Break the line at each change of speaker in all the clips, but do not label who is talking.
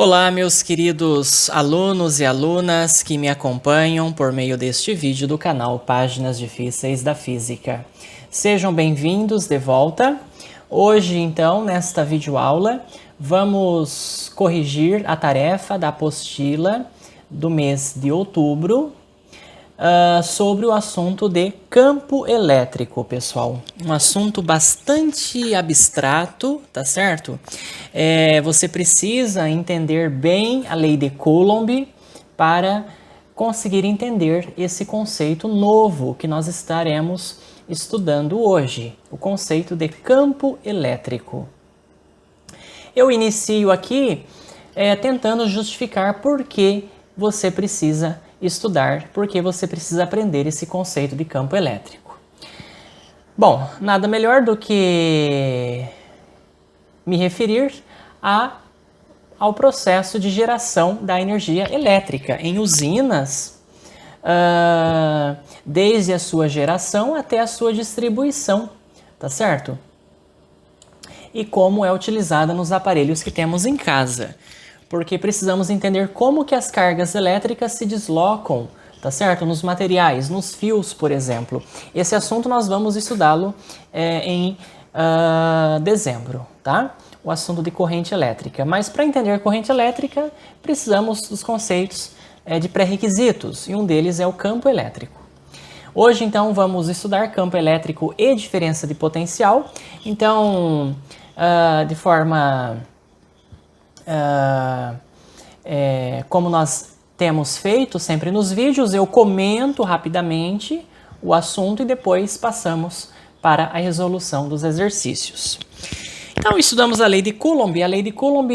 Olá, meus queridos alunos e alunas que me acompanham por meio deste vídeo do canal Páginas Difíceis da Física. Sejam bem-vindos de volta. Hoje, então, nesta videoaula, vamos corrigir a tarefa da apostila do mês de outubro sobre o assunto de campo elétrico, pessoal. Um assunto bastante abstrato, tá certo? Você precisa entender bem a lei de Coulomb para conseguir entender esse conceito novo que nós estaremos estudando hoje, o conceito de campo elétrico. Eu inicio aqui tentando justificar por que você precisa estudar, porque você precisa aprender esse conceito de campo elétrico. Bom, nada melhor do que me referir ao processo de geração da energia elétrica em usinas, desde a sua geração até a sua distribuição, tá certo? E como é utilizada nos aparelhos que temos em casa. Porque precisamos entender como que as cargas elétricas se deslocam, tá certo? Nos materiais, nos fios, por exemplo. Esse assunto nós vamos estudá-lo em dezembro, tá? O assunto de corrente elétrica. Mas para entender corrente elétrica, precisamos dos conceitos de pré-requisitos, e um deles é o campo elétrico. Hoje, então, vamos estudar campo elétrico e diferença de potencial. Então, de forma... como nós temos feito sempre nos vídeos, eu comento rapidamente o assunto e depois passamos para a resolução dos exercícios. Então, estudamos a lei de Coulomb. A lei de Coulomb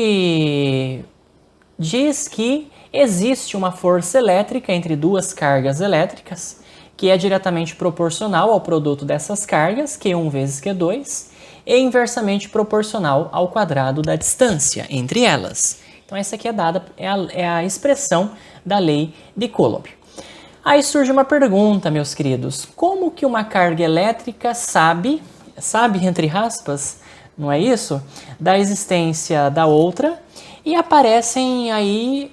diz que existe uma força elétrica entre duas cargas elétricas que é diretamente proporcional ao produto dessas cargas, Q1 vezes Q2, e inversamente proporcional ao quadrado da distância entre elas. Então essa aqui é a expressão da lei de Coulomb. Aí surge uma pergunta, meus queridos. Como que uma carga elétrica sabe entre aspas, não é isso? Da existência da outra e aparecem aí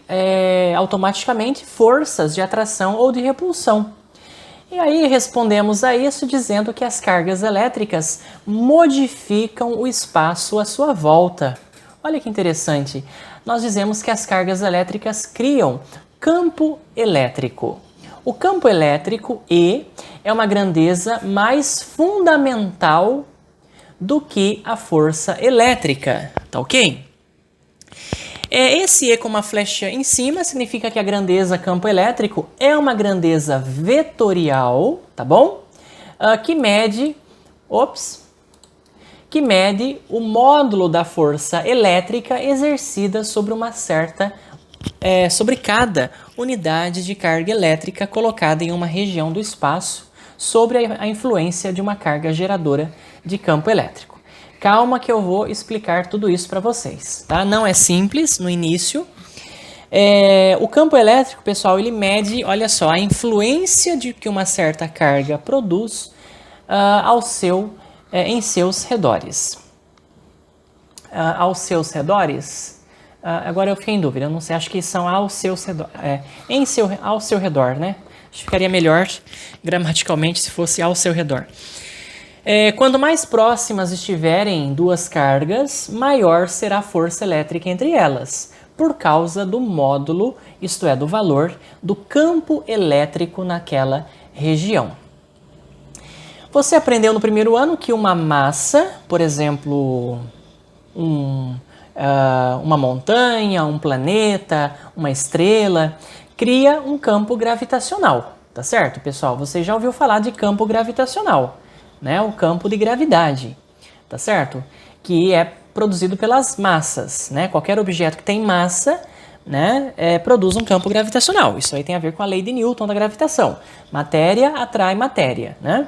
automaticamente forças de atração ou de repulsão. E aí respondemos a isso dizendo que as cargas elétricas modificam o espaço à sua volta. Olha que interessante. Nós dizemos que as cargas elétricas criam campo elétrico. O campo elétrico, E, é uma grandeza mais fundamental do que a força elétrica. Tá ok? Esse E com uma flecha em cima significa que a grandeza campo elétrico é uma grandeza vetorial, tá bom? Que mede o módulo da força elétrica exercida sobre sobre cada unidade de carga elétrica colocada em uma região do espaço sobre a influência de uma carga geradora de campo elétrico. Calma que eu vou explicar tudo isso para vocês, tá? Não é simples no início. O campo elétrico, pessoal, ele mede, olha só, a influência de que uma certa carga produz em seus redores. Aos seus redores, agora eu fiquei em dúvida, eu não sei, acho que são aos seus redores, ao seu redor, né? Acho que ficaria melhor gramaticalmente se fosse ao seu redor. Quando mais próximas estiverem duas cargas, maior será a força elétrica entre elas, por causa do módulo, isto é, do valor do campo elétrico naquela região. Você aprendeu no primeiro ano que uma massa, por exemplo, uma montanha, um planeta, uma estrela, cria um campo gravitacional, tá certo, pessoal? Você já ouviu falar de campo gravitacional, né? O campo de gravidade, tá certo? Que é produzido pelas massas, né? Qualquer objeto que tem massa, né, produz um campo gravitacional. Isso aí tem a ver com a lei de Newton da gravitação. Matéria atrai matéria, né?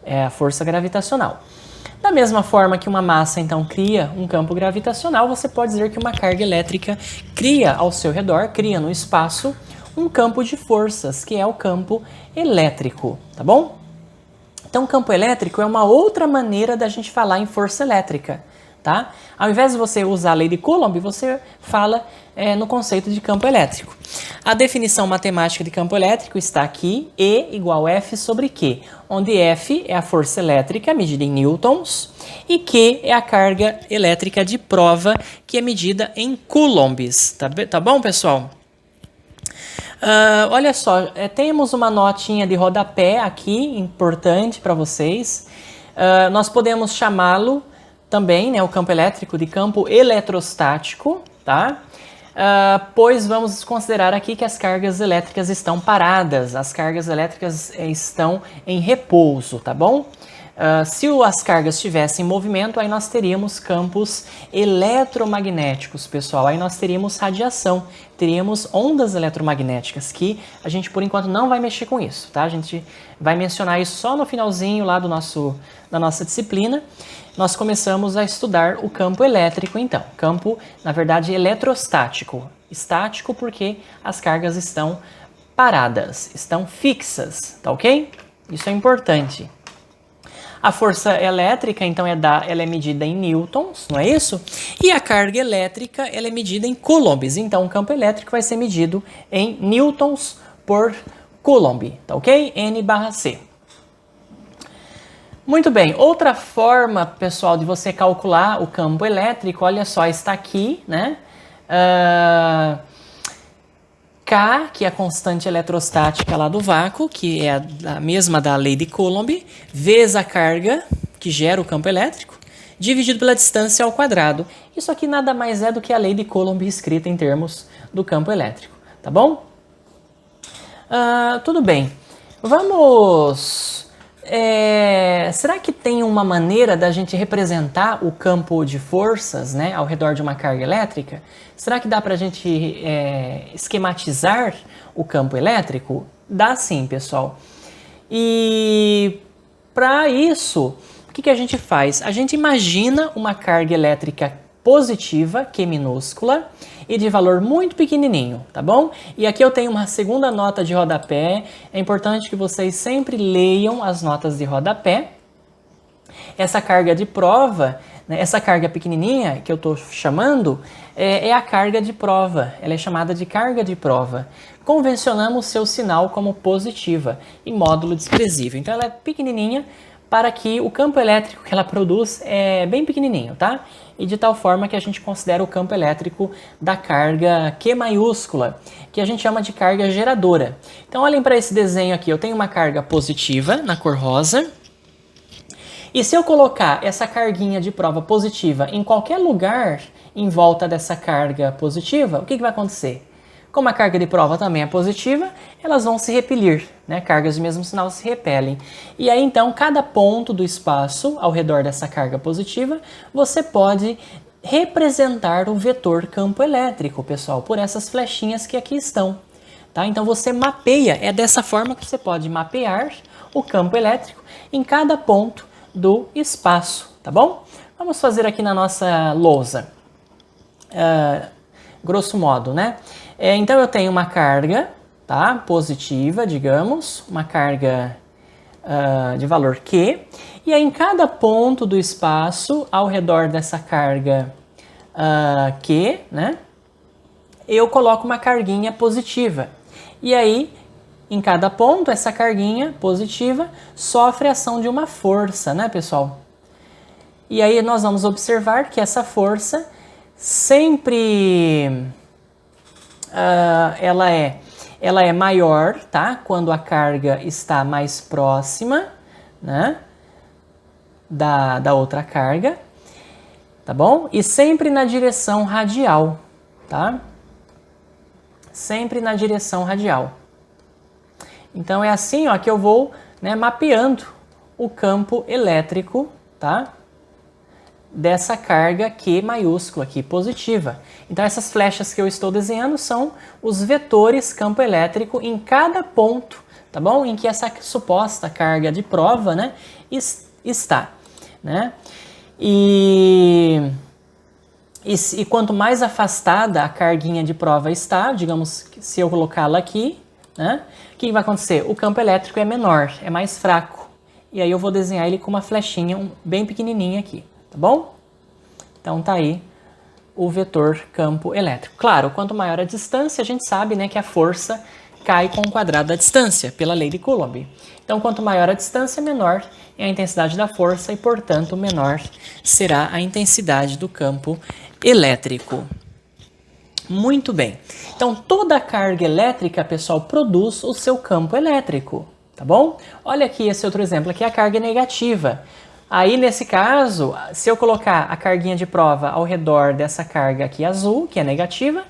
É a força gravitacional. Da mesma forma que uma massa, então, cria um campo gravitacional, você pode dizer que uma carga elétrica cria ao seu redor, cria no espaço, um campo de forças, que é o campo elétrico, tá bom? Então, campo elétrico é uma outra maneira da gente falar em força elétrica, tá? Ao invés de você usar a lei de Coulomb, você fala no conceito de campo elétrico. A definição matemática de campo elétrico está aqui, E igual F sobre Q, onde F é a força elétrica medida em newtons e Q é a carga elétrica de prova, que é medida em coulombs, tá bom, pessoal? Olha só, temos uma notinha de rodapé aqui, importante para vocês. Nós podemos chamá-lo também, né, o campo elétrico, de campo eletrostático, tá? Pois vamos considerar aqui que as cargas elétricas estão paradas, as cargas elétricas estão em repouso, tá bom? Se as cargas estivessem em movimento, aí nós teríamos campos eletromagnéticos, pessoal. Aí nós teríamos radiação, teríamos ondas eletromagnéticas, que a gente, por enquanto, não vai mexer com isso, tá? A gente vai mencionar isso só no finalzinho lá da nossa disciplina. Nós começamos a estudar o campo elétrico, então. Campo, na verdade, eletrostático. Estático porque as cargas estão paradas, estão fixas, tá ok? Isso é importante. A força elétrica, então, ela é medida em newtons, não é isso? E a carga elétrica, ela é medida em coulombs. Então, o campo elétrico vai ser medido em newtons por coulomb, tá ok? N/C. Muito bem, outra forma, pessoal, de você calcular o campo elétrico, olha só, está aqui, né? K, que é a constante eletrostática lá do vácuo, que é a mesma da lei de Coulomb, vezes a carga, que gera o campo elétrico, dividido pela distância ao quadrado. Isso aqui nada mais é do que a lei de Coulomb escrita em termos do campo elétrico, tá bom? Tudo bem. Vamos... será que tem uma maneira da gente representar o campo de forças, né, ao redor de uma carga elétrica? Será que dá para a gente esquematizar o campo elétrico? Dá sim, pessoal. E para isso, o que a gente faz? A gente imagina uma carga elétrica positiva, Q minúscula, e de valor muito pequenininho, tá bom? E aqui eu tenho uma segunda nota de rodapé. É importante que vocês sempre leiam as notas de rodapé. Essa carga de prova, né, essa carga pequenininha que eu estou chamando, é a carga de prova. Ela é chamada de carga de prova. Convencionamos seu sinal como positiva e módulo desprezível. Então ela é pequenininha para que o campo elétrico que ela produz é bem pequenininho, tá? E de tal forma que a gente considera o campo elétrico da carga Q maiúscula, que a gente chama de carga geradora. Então olhem para esse desenho aqui, eu tenho uma carga positiva na cor rosa, e se eu colocar essa carguinha de prova positiva em qualquer lugar em volta dessa carga positiva, o que vai acontecer? Como a carga de prova também é positiva, elas vão se repelir, né? Cargas de mesmo sinal se repelem. E aí, então, cada ponto do espaço ao redor dessa carga positiva, você pode representar o vetor campo elétrico, pessoal, por essas flechinhas que aqui estão. Tá? Então, você mapeia, é dessa forma que você pode mapear o campo elétrico em cada ponto do espaço, tá bom? Vamos fazer aqui na nossa lousa. Grosso modo, né? Então eu tenho uma carga, tá? Positiva, digamos, uma carga de valor Q, e aí em cada ponto do espaço ao redor dessa carga Q, né? Eu coloco uma carguinha positiva. E aí, em cada ponto, essa carguinha positiva sofre a ação de uma força, né, pessoal? E aí nós vamos observar que essa força sempre ela é maior, tá? Quando a carga está mais próxima, né, da outra carga, tá bom? E sempre na direção radial, tá? Sempre na direção radial. Então é assim, ó, que eu vou, né, mapeando o campo elétrico, tá? Dessa carga Q maiúscula aqui, positiva. Então essas flechas que eu estou desenhando são os vetores campo elétrico em cada ponto, tá bom? Em que essa suposta carga de prova, né, está, né? E quanto mais afastada a carguinha de prova está, digamos, se eu colocá-la aqui, né, o que vai acontecer? O campo elétrico é menor, é mais fraco. E aí eu vou desenhar ele com uma flechinha bem pequenininha aqui. Tá bom? Então tá aí o vetor campo elétrico. Claro, quanto maior a distância, a gente sabe, né, que a força cai com o quadrado da distância, pela lei de Coulomb. Então, quanto maior a distância, menor é a intensidade da força e, portanto, menor será a intensidade do campo elétrico. Muito bem. Então, toda carga elétrica, pessoal, produz o seu campo elétrico, tá bom? Olha aqui esse outro exemplo, aqui é a carga negativa. Aí, nesse caso, se eu colocar a carguinha de prova ao redor dessa carga aqui azul, que é negativa, o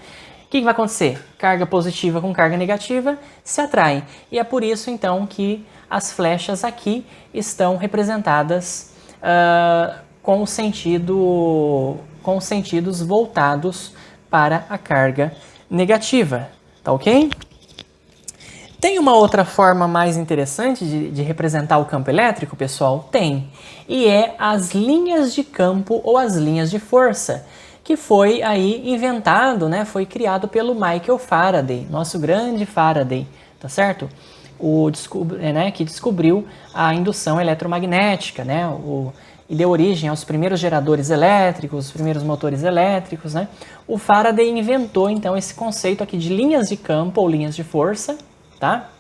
que vai acontecer? Carga positiva com carga negativa se atraem. E é por isso, então, que as flechas aqui estão representadas com sentidos voltados para a carga negativa. Tá ok? Tem uma outra forma mais interessante de representar o campo elétrico, pessoal? Tem. E é as linhas de campo ou as linhas de força, que foi aí inventado, né? Foi criado pelo Michael Faraday, nosso grande Faraday, tá certo? Que descobriu a indução eletromagnética, né? E deu origem aos primeiros geradores elétricos, os primeiros motores elétricos, né? O Faraday inventou, então, esse conceito aqui de linhas de campo ou linhas de força, tá?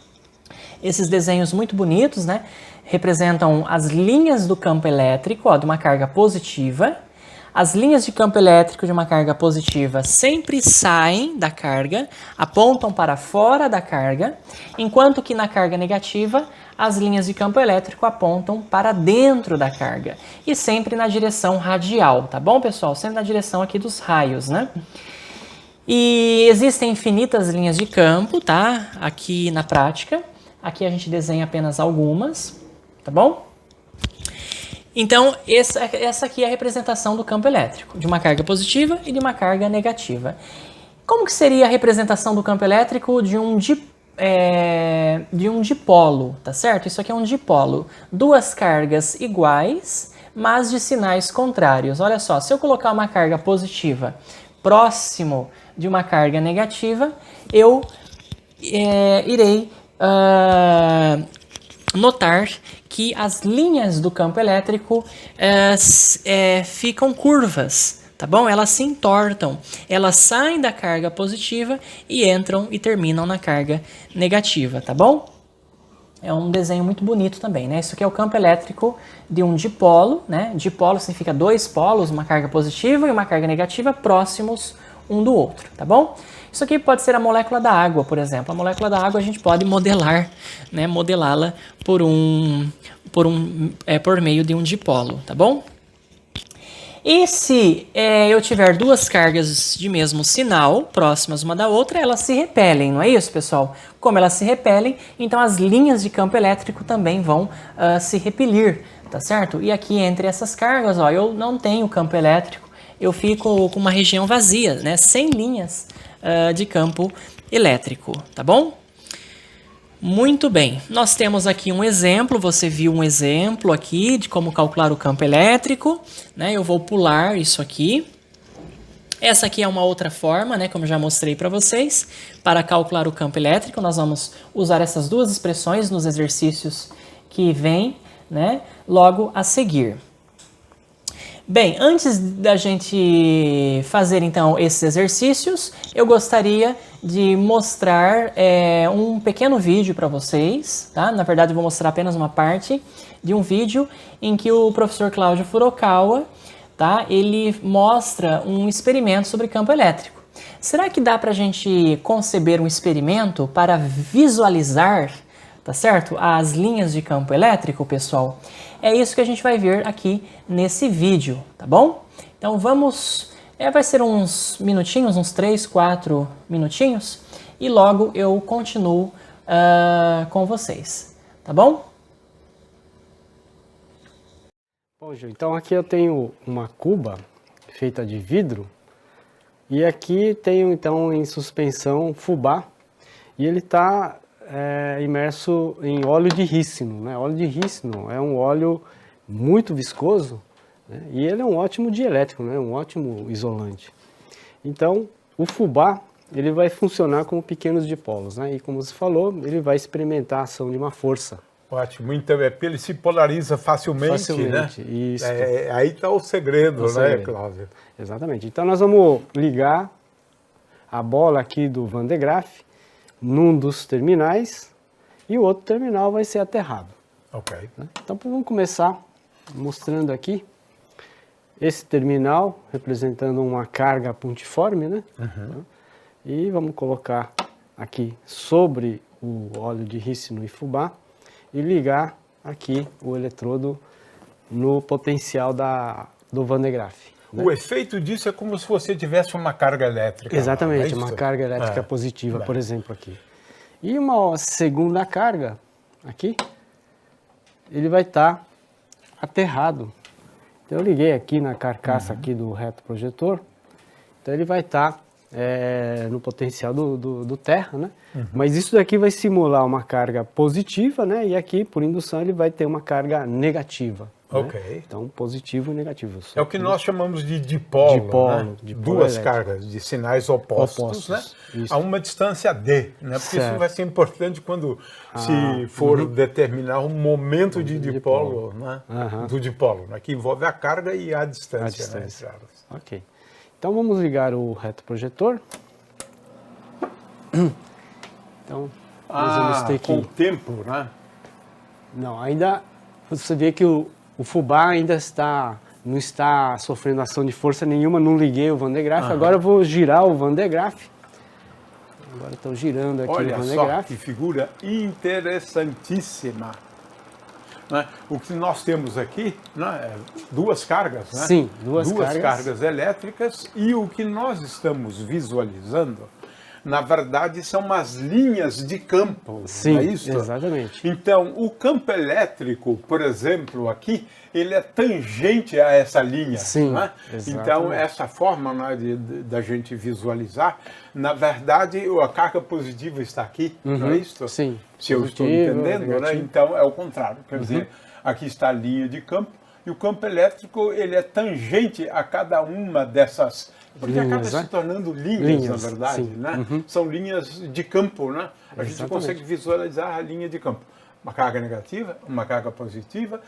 Esses desenhos muito bonitos, né? Representam as linhas do campo elétrico, ó, de uma carga positiva. As linhas de campo elétrico de uma carga positiva sempre saem da carga, apontam para fora da carga, enquanto que na carga negativa, as linhas de campo elétrico apontam para dentro da carga. E sempre na direção radial, tá bom, pessoal? Sempre na direção aqui dos raios, né? E existem infinitas linhas de campo, tá? Aqui na prática. Aqui a gente desenha apenas algumas, tá bom? Então, essa aqui é a representação do campo elétrico, de uma carga positiva e de uma carga negativa. Como que seria a representação do campo elétrico de um dipolo, tá certo? Isso aqui é um dipolo. Duas cargas iguais, mas de sinais contrários. Olha só, se eu colocar uma carga positiva próximo de uma carga negativa, eu irei notar que as linhas do campo elétrico ficam curvas, tá bom? Elas se entortam, elas saem da carga positiva e entram e terminam na carga negativa, tá bom? É um desenho muito bonito também, né? Isso aqui é o campo elétrico de um dipolo, né? Dipolo significa dois polos, uma carga positiva e uma carga negativa próximos um do outro, tá bom? Isso aqui pode ser a molécula da água, por exemplo. A molécula da água a gente pode modelar, né? Modelá-la por meio de um dipolo, tá bom? E se eu tiver duas cargas de mesmo sinal, próximas uma da outra, elas se repelem, não é isso, pessoal? Como elas se repelem, então as linhas de campo elétrico também vão se repelir, tá certo? E aqui entre essas cargas, ó, eu não tenho campo elétrico, eu fico com uma região vazia, né? Sem linhas de campo elétrico, tá bom? Muito bem, nós temos aqui um exemplo, você viu um exemplo aqui de como calcular o campo elétrico, né? Eu vou pular isso aqui. Essa aqui é uma outra forma, né? Como eu já mostrei para vocês, para calcular o campo elétrico, nós vamos usar essas duas expressões nos exercícios que vêm, né? Logo a seguir. Bem, antes da gente fazer então esses exercícios, eu gostaria de mostrar um pequeno vídeo para vocês, tá? Na verdade, eu vou mostrar apenas uma parte de um vídeo em que o professor Cláudio Furukawa, tá? Ele mostra um experimento sobre campo elétrico. Será que dá para a gente conceber um experimento para visualizar, tá certo? As linhas de campo elétrico, pessoal? É isso que a gente vai ver aqui nesse vídeo, tá bom? Então vamos... vai ser uns minutinhos, uns 3, 4 minutinhos, e logo eu continuo com vocês, tá bom?
Bom, Gil, então aqui eu tenho uma cuba feita de vidro, e aqui tenho então em suspensão fubá, e ele está imerso em óleo de rícino, né? Óleo de rícino é um óleo muito viscoso, né? E ele é um ótimo dielétrico, né? Um ótimo isolante. Então, o fubá ele vai funcionar como pequenos dipolos, né? E como você falou, ele vai experimentar a ação de uma força
Ótimo. Então, ele se polariza facilmente, né?
Isso.
Aí está o segredo, né,
segredo.
Cláudio?
Exatamente. Então, nós vamos ligar a bola aqui do Van de Graaff num dos terminais e o outro terminal vai ser aterrado.
Ok.
Né? Então, vamos começar mostrando aqui esse terminal representando uma carga pontiforme, né? E vamos colocar aqui sobre o óleo de rícino e fubá e ligar aqui o eletrodo no potencial do Van de Graaff. Né?
O efeito disso é como se você tivesse uma carga elétrica.
Exatamente,
não é
uma
isso?
carga elétrica positiva, por exemplo, aqui. E uma segunda carga, aqui, ele vai estar aterrado. Então eu liguei aqui na carcaça aqui do retroprojetor, então ele vai estar no potencial do terra, né? Mas isso daqui vai simular uma carga positiva, né? E aqui, por indução, ele vai ter uma carga negativa.
Ok.
Né? Então, positivo e negativo.
É o que nós chamamos de dipolo, né?
Dipolo
Duas
elétrico.
cargas de sinais opostos, né?
Isso.
A uma distância D, né? Porque
Certo.
isso vai ser importante quando se for determinar o momento de dipolo, né? Do dipolo, né? Que envolve a carga e a distância. Né? Entre elas.
Ok. Então vamos ligar o retroprojetor. Então, nós vamos ter que...
com o tempo, né?
Não, ainda você vê que o fubá ainda não está sofrendo ação de força nenhuma, não liguei o Van de Graaff. Agora eu vou girar o Van de Graaff. Agora estou girando aqui
Olha
o Van de
só
Graaff.
que figura interessantíssima. Né? O que nós temos aqui, né, é duas cargas, né?
Sim, duas
cargas elétricas, e o que nós estamos visualizando, na verdade, são umas linhas de campo.
Sim,
não é isso?
exatamente.
Então, o campo elétrico, por exemplo, aqui, ele é tangente a essa linha.
Sim,
não é?
exatamente.
Então, essa forma, né, da gente visualizar, na verdade, a carga positiva está aqui, não é isso?
Sim.
Se eu estou
Positivo,
entendendo, né?
negativo.
Então é o contrário. Quer dizer, aqui está a linha de campo e o campo elétrico ele é tangente a cada uma dessas. Porque
Linhas,
acaba
né?
se tornando linhas, na verdade.
sim.
Né? São linhas de campo. Né? A gente
Exatamente.
consegue visualizar a linha de campo. Uma carga negativa, uma carga positiva.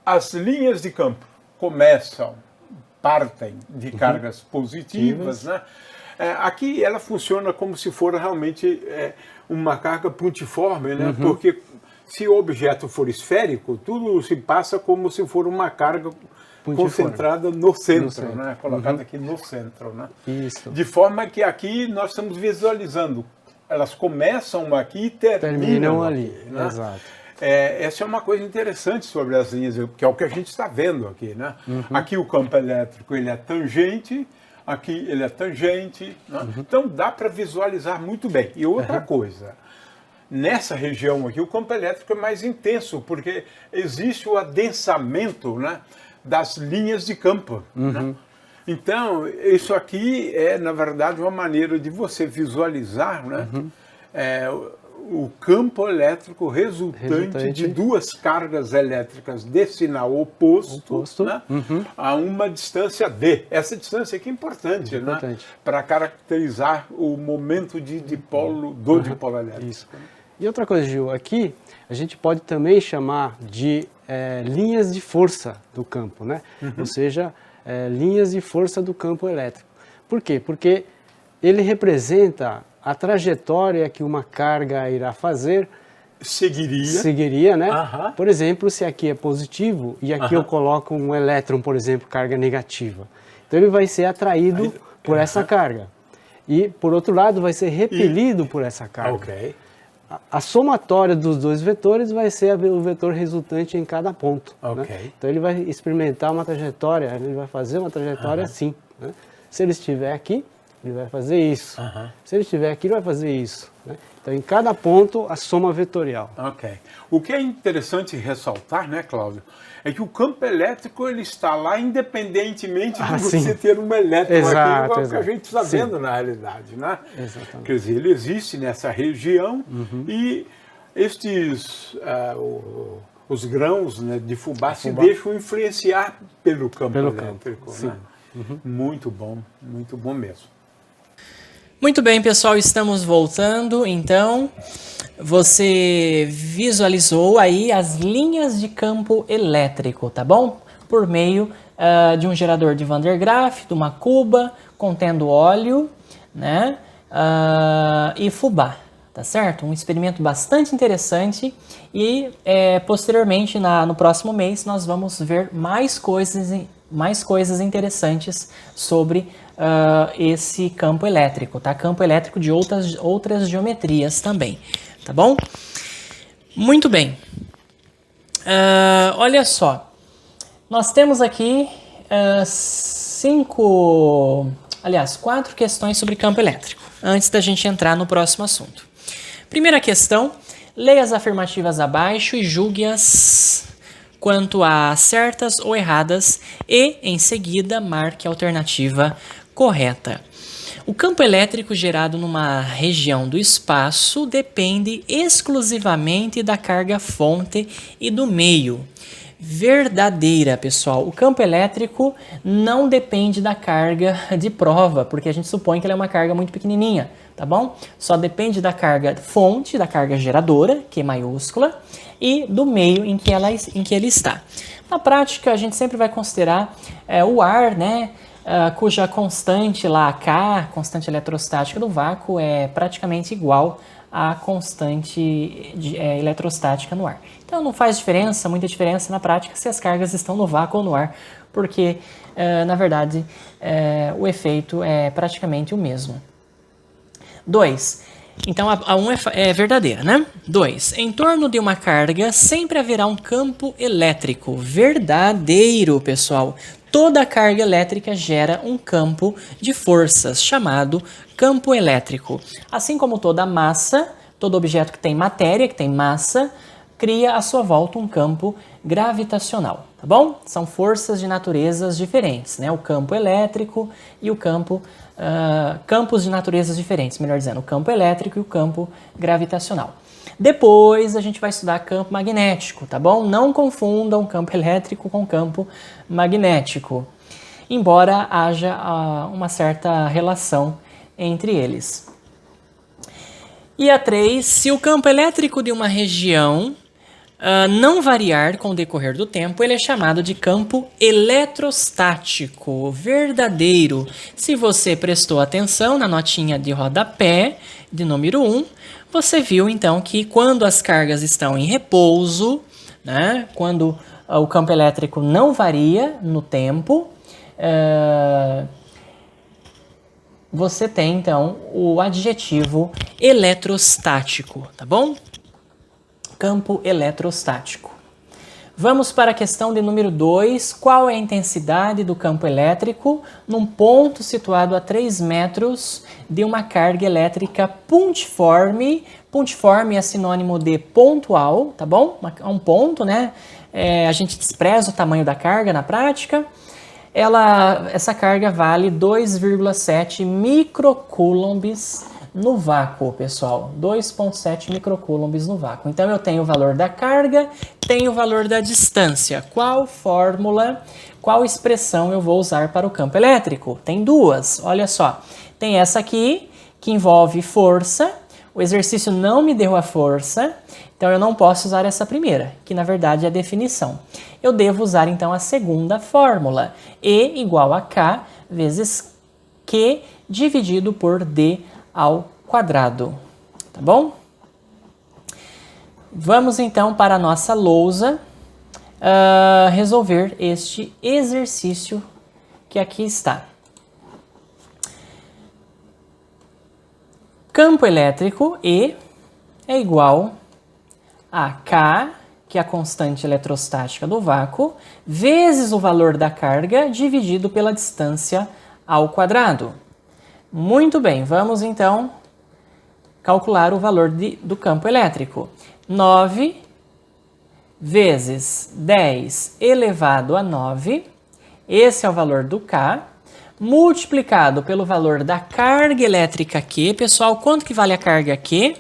As linhas de campo partem de cargas positivas. Né? Aqui ela funciona como se for realmente uma carga pontiforme, né? Porque se o objeto for esférico, tudo se passa como se for uma carga concentrada no centro, né? Colocada aqui no centro. Né?
Isso.
De forma que aqui nós estamos visualizando, elas começam aqui e terminam
ali.
Aqui, né?
Exato.
Essa é uma coisa interessante sobre as linhas, que é o que a gente está vendo aqui. Né? Aqui o campo elétrico ele é tangente, aqui ele é tangente. Né? Então dá para visualizar muito bem. E outra coisa, nessa região aqui o campo elétrico é mais intenso, porque existe o adensamento, né, das linhas de campo. Né? Então, isso aqui é, na verdade, uma maneira de você visualizar, né, o campo elétrico resultante de duas cargas elétricas de sinal oposto. Né, a uma distância D. Essa distância aqui é importante, né, para caracterizar o momento de dipolo do dipolo elétrico.
Isso. E outra coisa, Gil, aqui a gente pode também chamar de linhas de força do campo, né? Ou seja, linhas de força do campo elétrico. Por quê? Porque ele representa a trajetória que uma carga irá fazer. Seguiria, né? Por exemplo, se aqui é positivo e aqui eu coloco um elétron, por exemplo, carga negativa. Então ele vai ser atraído por essa carga. E, por outro lado, vai ser repelido por essa carga. A somatória dos dois vetores vai ser o vetor resultante em cada ponto. Né? Então ele vai experimentar uma trajetória, ele vai fazer uma trajetória assim. Né? Se ele estiver aqui, ele vai fazer isso. Se ele estiver aqui, ele vai fazer isso. Né? Então em cada ponto, a soma vetorial.
O que é interessante ressaltar, né, Cláudio, é que o campo elétrico ele está lá independentemente de você ter um elétron aqui, igual que a gente está vendo na realidade. Né? Quer dizer, ele existe nessa região e os grãos, né, de fubá se deixam influenciar pelo campo elétrico. Né? Muito bom mesmo.
Muito bem, pessoal, estamos voltando, então, você visualizou aí as linhas de campo elétrico, tá bom? Por meio de um gerador de Van der Graaf, de uma cuba contendo óleo, né? E fubá, tá certo? Um experimento bastante interessante e posteriormente no próximo mês nós vamos ver mais coisas interessantes sobre esse campo elétrico, tá? Campo elétrico de outras geometrias também, tá bom? Muito bem. Olha só, nós temos aqui 4 questões sobre campo elétrico, antes da gente entrar no próximo assunto. Primeira questão, leia as afirmativas abaixo e julgue-as quanto a certas ou erradas e, em seguida, marque a alternativa correta. O campo elétrico gerado numa região do espaço depende exclusivamente da carga fonte e do meio. Verdadeira, pessoal. O campo elétrico não depende da carga de prova, porque a gente supõe que ela é uma carga muito pequenininha, tá bom? Só depende da carga fonte, da carga geradora, Q maiúscula, e do meio em que ele está. Na prática, a gente sempre vai considerar o ar, né? Cuja constante lá, K, constante eletrostática do vácuo, é praticamente igual à constante eletrostática no ar. Então não faz muita diferença na prática se as cargas estão no vácuo ou no ar, porque na verdade o efeito é praticamente o mesmo. 2. Então a 1 é verdadeira, né? 2. Em torno de uma carga sempre haverá um campo elétrico. Verdadeiro, pessoal. Toda carga elétrica gera um campo de forças, chamado campo elétrico. Assim como toda massa, todo objeto que tem matéria, que tem massa, cria à sua volta um campo gravitacional, tá bom? São forças de naturezas diferentes, né? O campo elétrico e o campos de naturezas diferentes, melhor dizendo, o campo elétrico e o campo gravitacional. Depois a gente vai estudar campo magnético, tá bom? Não confundam campo elétrico com campo magnético, embora haja uma certa relação entre eles. E a 3, se o campo elétrico de uma região não variar com o decorrer do tempo, ele é chamado de campo eletrostático. Verdadeiro. Se você prestou atenção na notinha de rodapé de número 1, você viu então que quando as cargas estão em repouso, né, quando o campo elétrico não varia no tempo, você tem então o adjetivo eletrostático, tá bom? Campo eletrostático. Vamos para a questão de número 2. Qual é a intensidade do campo elétrico num ponto situado a 3 metros de uma carga elétrica puntiforme? Puntiforme é sinônimo de pontual, tá bom? Um ponto, né? A gente despreza o tamanho da carga na prática. Essa carga vale 2,7 microcoulombs no vácuo, pessoal. 2,7 microcoulombs no vácuo. Então, eu tenho o valor da carga, tenho o valor da distância. Qual fórmula, qual expressão eu vou usar para o campo elétrico? Tem duas, olha só. Tem essa aqui, que envolve força. O exercício não me deu a força, então eu não posso usar essa primeira, que na verdade é a definição. Eu devo usar, então, a segunda fórmula. E igual a K vezes Q dividido por D ao quadrado, tá bom? Vamos então para a nossa lousa resolver este exercício que aqui está. Campo elétrico E é igual a K, que é a constante eletrostática do vácuo, vezes o valor da carga dividido pela distância ao quadrado. Muito bem, vamos então calcular o valor do campo elétrico. 9 vezes 10 elevado a 9, esse é o valor do K, multiplicado pelo valor da carga elétrica Q. Pessoal, quanto que vale a carga Q?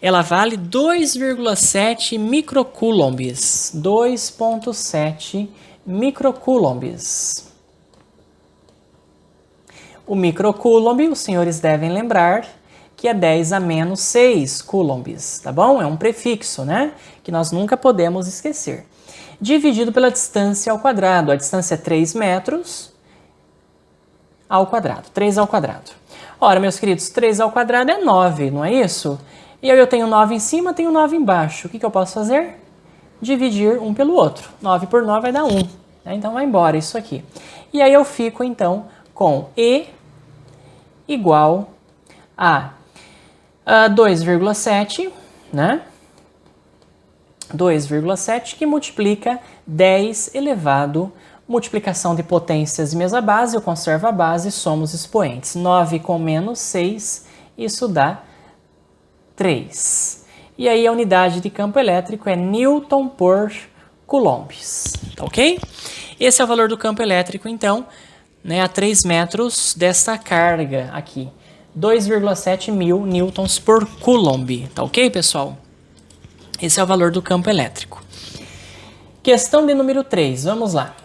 Ela vale 2,7 microcoulombs. 2,7 microcoulombs. O microcoulomb, os senhores devem lembrar, que é 10 a menos 6 coulombs, tá bom? É um prefixo, né? Que nós nunca podemos esquecer. Dividido pela distância ao quadrado. A distância é 3 metros ao quadrado, 3 ao quadrado. Ora, meus queridos, 3 ao quadrado é 9, não é isso? E aí eu tenho 9 em cima, tenho 9 embaixo. O que eu posso fazer? Dividir um pelo outro. 9 por 9 vai dar 1. Né? Então vai embora isso aqui. E aí eu fico, então, com E igual a 2,7, né? 2,7 que multiplica 10 elevado, multiplicação de potências e mesa base, eu conservo a base, somos expoentes. 9 com menos 6, isso dá 3. E aí a unidade de campo elétrico é Newton por coulombs, tá ok? Esse é o valor do campo elétrico, então, né, a 3 metros dessa carga aqui. 2,7 mil newtons por coulomb, tá ok, pessoal? Esse é o valor do campo elétrico. Questão de número 3, vamos lá.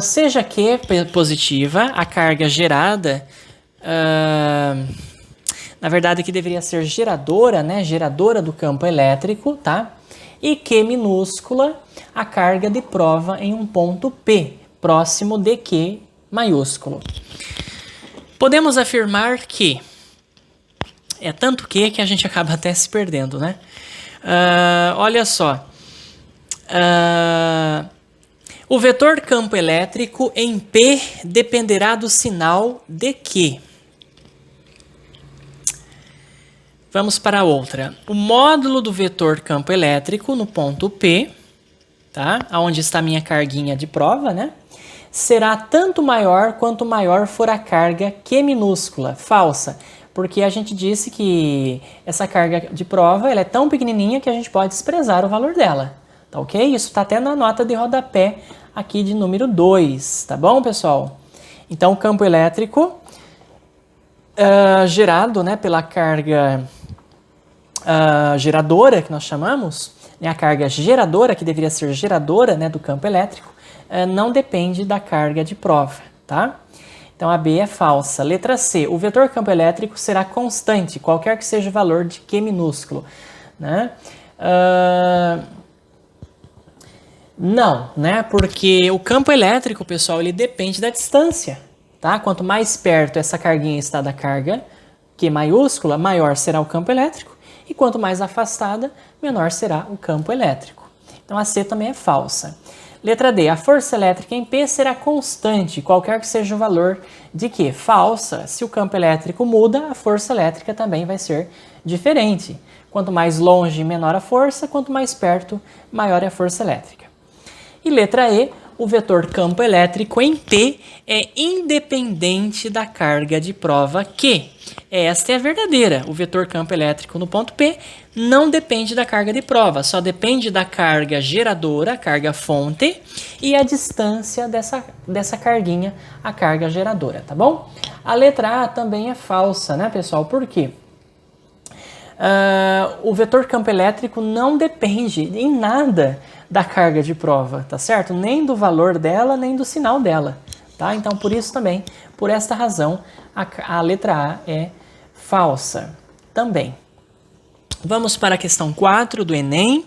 Seja Q positiva, a carga gerada, na verdade aqui deveria ser geradora, né? Geradora do campo elétrico, tá? E Q minúscula, a carga de prova em um ponto P, próximo de Q maiúsculo. Podemos afirmar que é tanto que a gente acaba até se perdendo, né? Olha só. O vetor campo elétrico em P dependerá do sinal de Q. Vamos para a outra. O módulo do vetor campo elétrico no ponto P, tá? Onde está a minha carguinha de prova, né? Será tanto maior quanto maior for a carga Q minúscula, falsa, porque a gente disse que essa carga de prova ela é tão pequenininha que a gente pode desprezar o valor dela, tá ok? Isso está até na nota de rodapé aqui de número 2, tá bom, pessoal? Então, o campo elétrico gerado, né, pela carga geradora, que nós chamamos, né, a carga geradora, que deveria ser geradora, né, do campo elétrico, não depende da carga de prova, tá? Então a B é falsa. Letra C, o vetor campo elétrico será constante, qualquer que seja o valor de Q minúsculo, né? Não, né? Porque o campo elétrico, pessoal, ele depende da distância, tá? Quanto mais perto essa carguinha está da carga Q maiúscula, maior será o campo elétrico, e quanto mais afastada, menor será o campo elétrico. Então a C também é falsa. Letra D, a força elétrica em P será constante, qualquer que seja o valor de Q. Falsa, se o campo elétrico muda, a força elétrica também vai ser diferente. Quanto mais longe, menor a força, quanto mais perto, maior é a força elétrica. E letra E, o vetor campo elétrico em P é independente da carga de prova Q. Esta é a verdadeira. O vetor campo elétrico no ponto P não depende da carga de prova, só depende da carga geradora, a carga fonte, e a distância dessa carguinha, a carga geradora, tá bom? A letra A também é falsa, né, pessoal? Por quê? O vetor campo elétrico não depende em nada da carga de prova, tá certo? Nem do valor dela, nem do sinal dela, tá? Então, por isso também, por esta razão, a letra A é falsa também. Vamos para a questão 4 do Enem.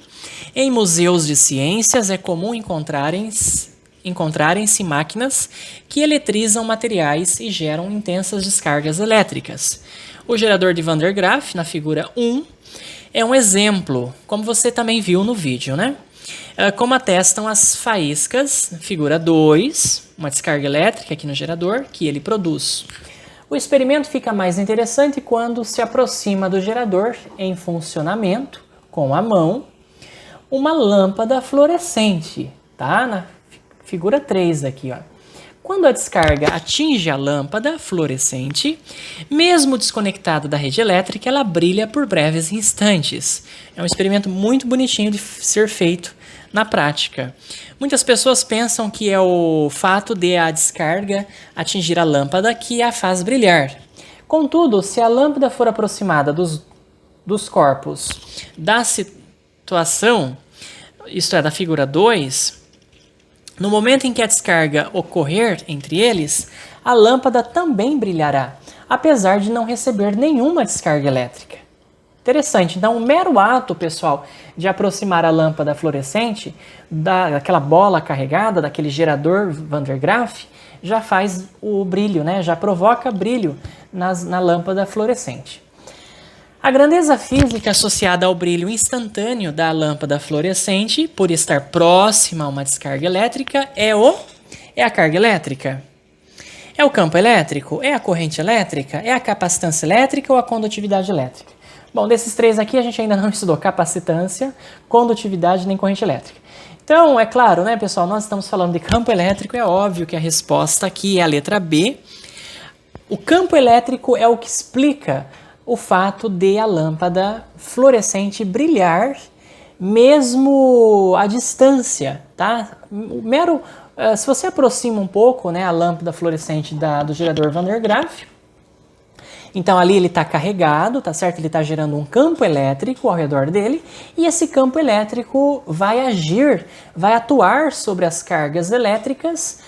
Em museus de ciências é comum encontrarem-se máquinas que eletrizam materiais e geram intensas descargas elétricas. O gerador de Van der Graaf, na figura 1, é um exemplo, como você também viu no vídeo, né? Como atestam as faíscas, figura 2, uma descarga elétrica aqui no gerador, que ele produz. O experimento fica mais interessante quando se aproxima do gerador em funcionamento, com a mão, uma lâmpada fluorescente, tá? Na figura 3 aqui, ó. Quando a descarga atinge a lâmpada fluorescente, mesmo desconectada da rede elétrica, ela brilha por breves instantes. É um experimento muito bonitinho de ser feito na prática. Muitas pessoas pensam que é o fato de a descarga atingir a lâmpada que a faz brilhar. Contudo, se a lâmpada for aproximada dos corpos da situação, isto é, da figura 2, no momento em que a descarga ocorrer entre eles, a lâmpada também brilhará, apesar de não receber nenhuma descarga elétrica. Interessante. Então, o mero ato, pessoal, de aproximar a lâmpada fluorescente daquela bola carregada, daquele gerador Van der Graaf, já faz o brilho, né? Já provoca brilho na lâmpada fluorescente. A grandeza física associada ao brilho instantâneo da lâmpada fluorescente, por estar próxima a uma descarga elétrica, é a carga elétrica. É o campo elétrico? É a corrente elétrica? É a capacitância elétrica ou a condutividade elétrica? Bom, desses três aqui a gente ainda não estudou capacitância, condutividade nem corrente elétrica. Então, é claro, né, pessoal, nós estamos falando de campo elétrico, é óbvio que a resposta aqui é a letra B. O campo elétrico é o que explica o fato de a lâmpada fluorescente brilhar mesmo à distância, tá? Se você aproxima um pouco, né, a lâmpada fluorescente do gerador Van der Graaf, então ali ele está carregado, tá certo? Ele está gerando um campo elétrico ao redor dele e esse campo elétrico vai atuar sobre as cargas elétricas,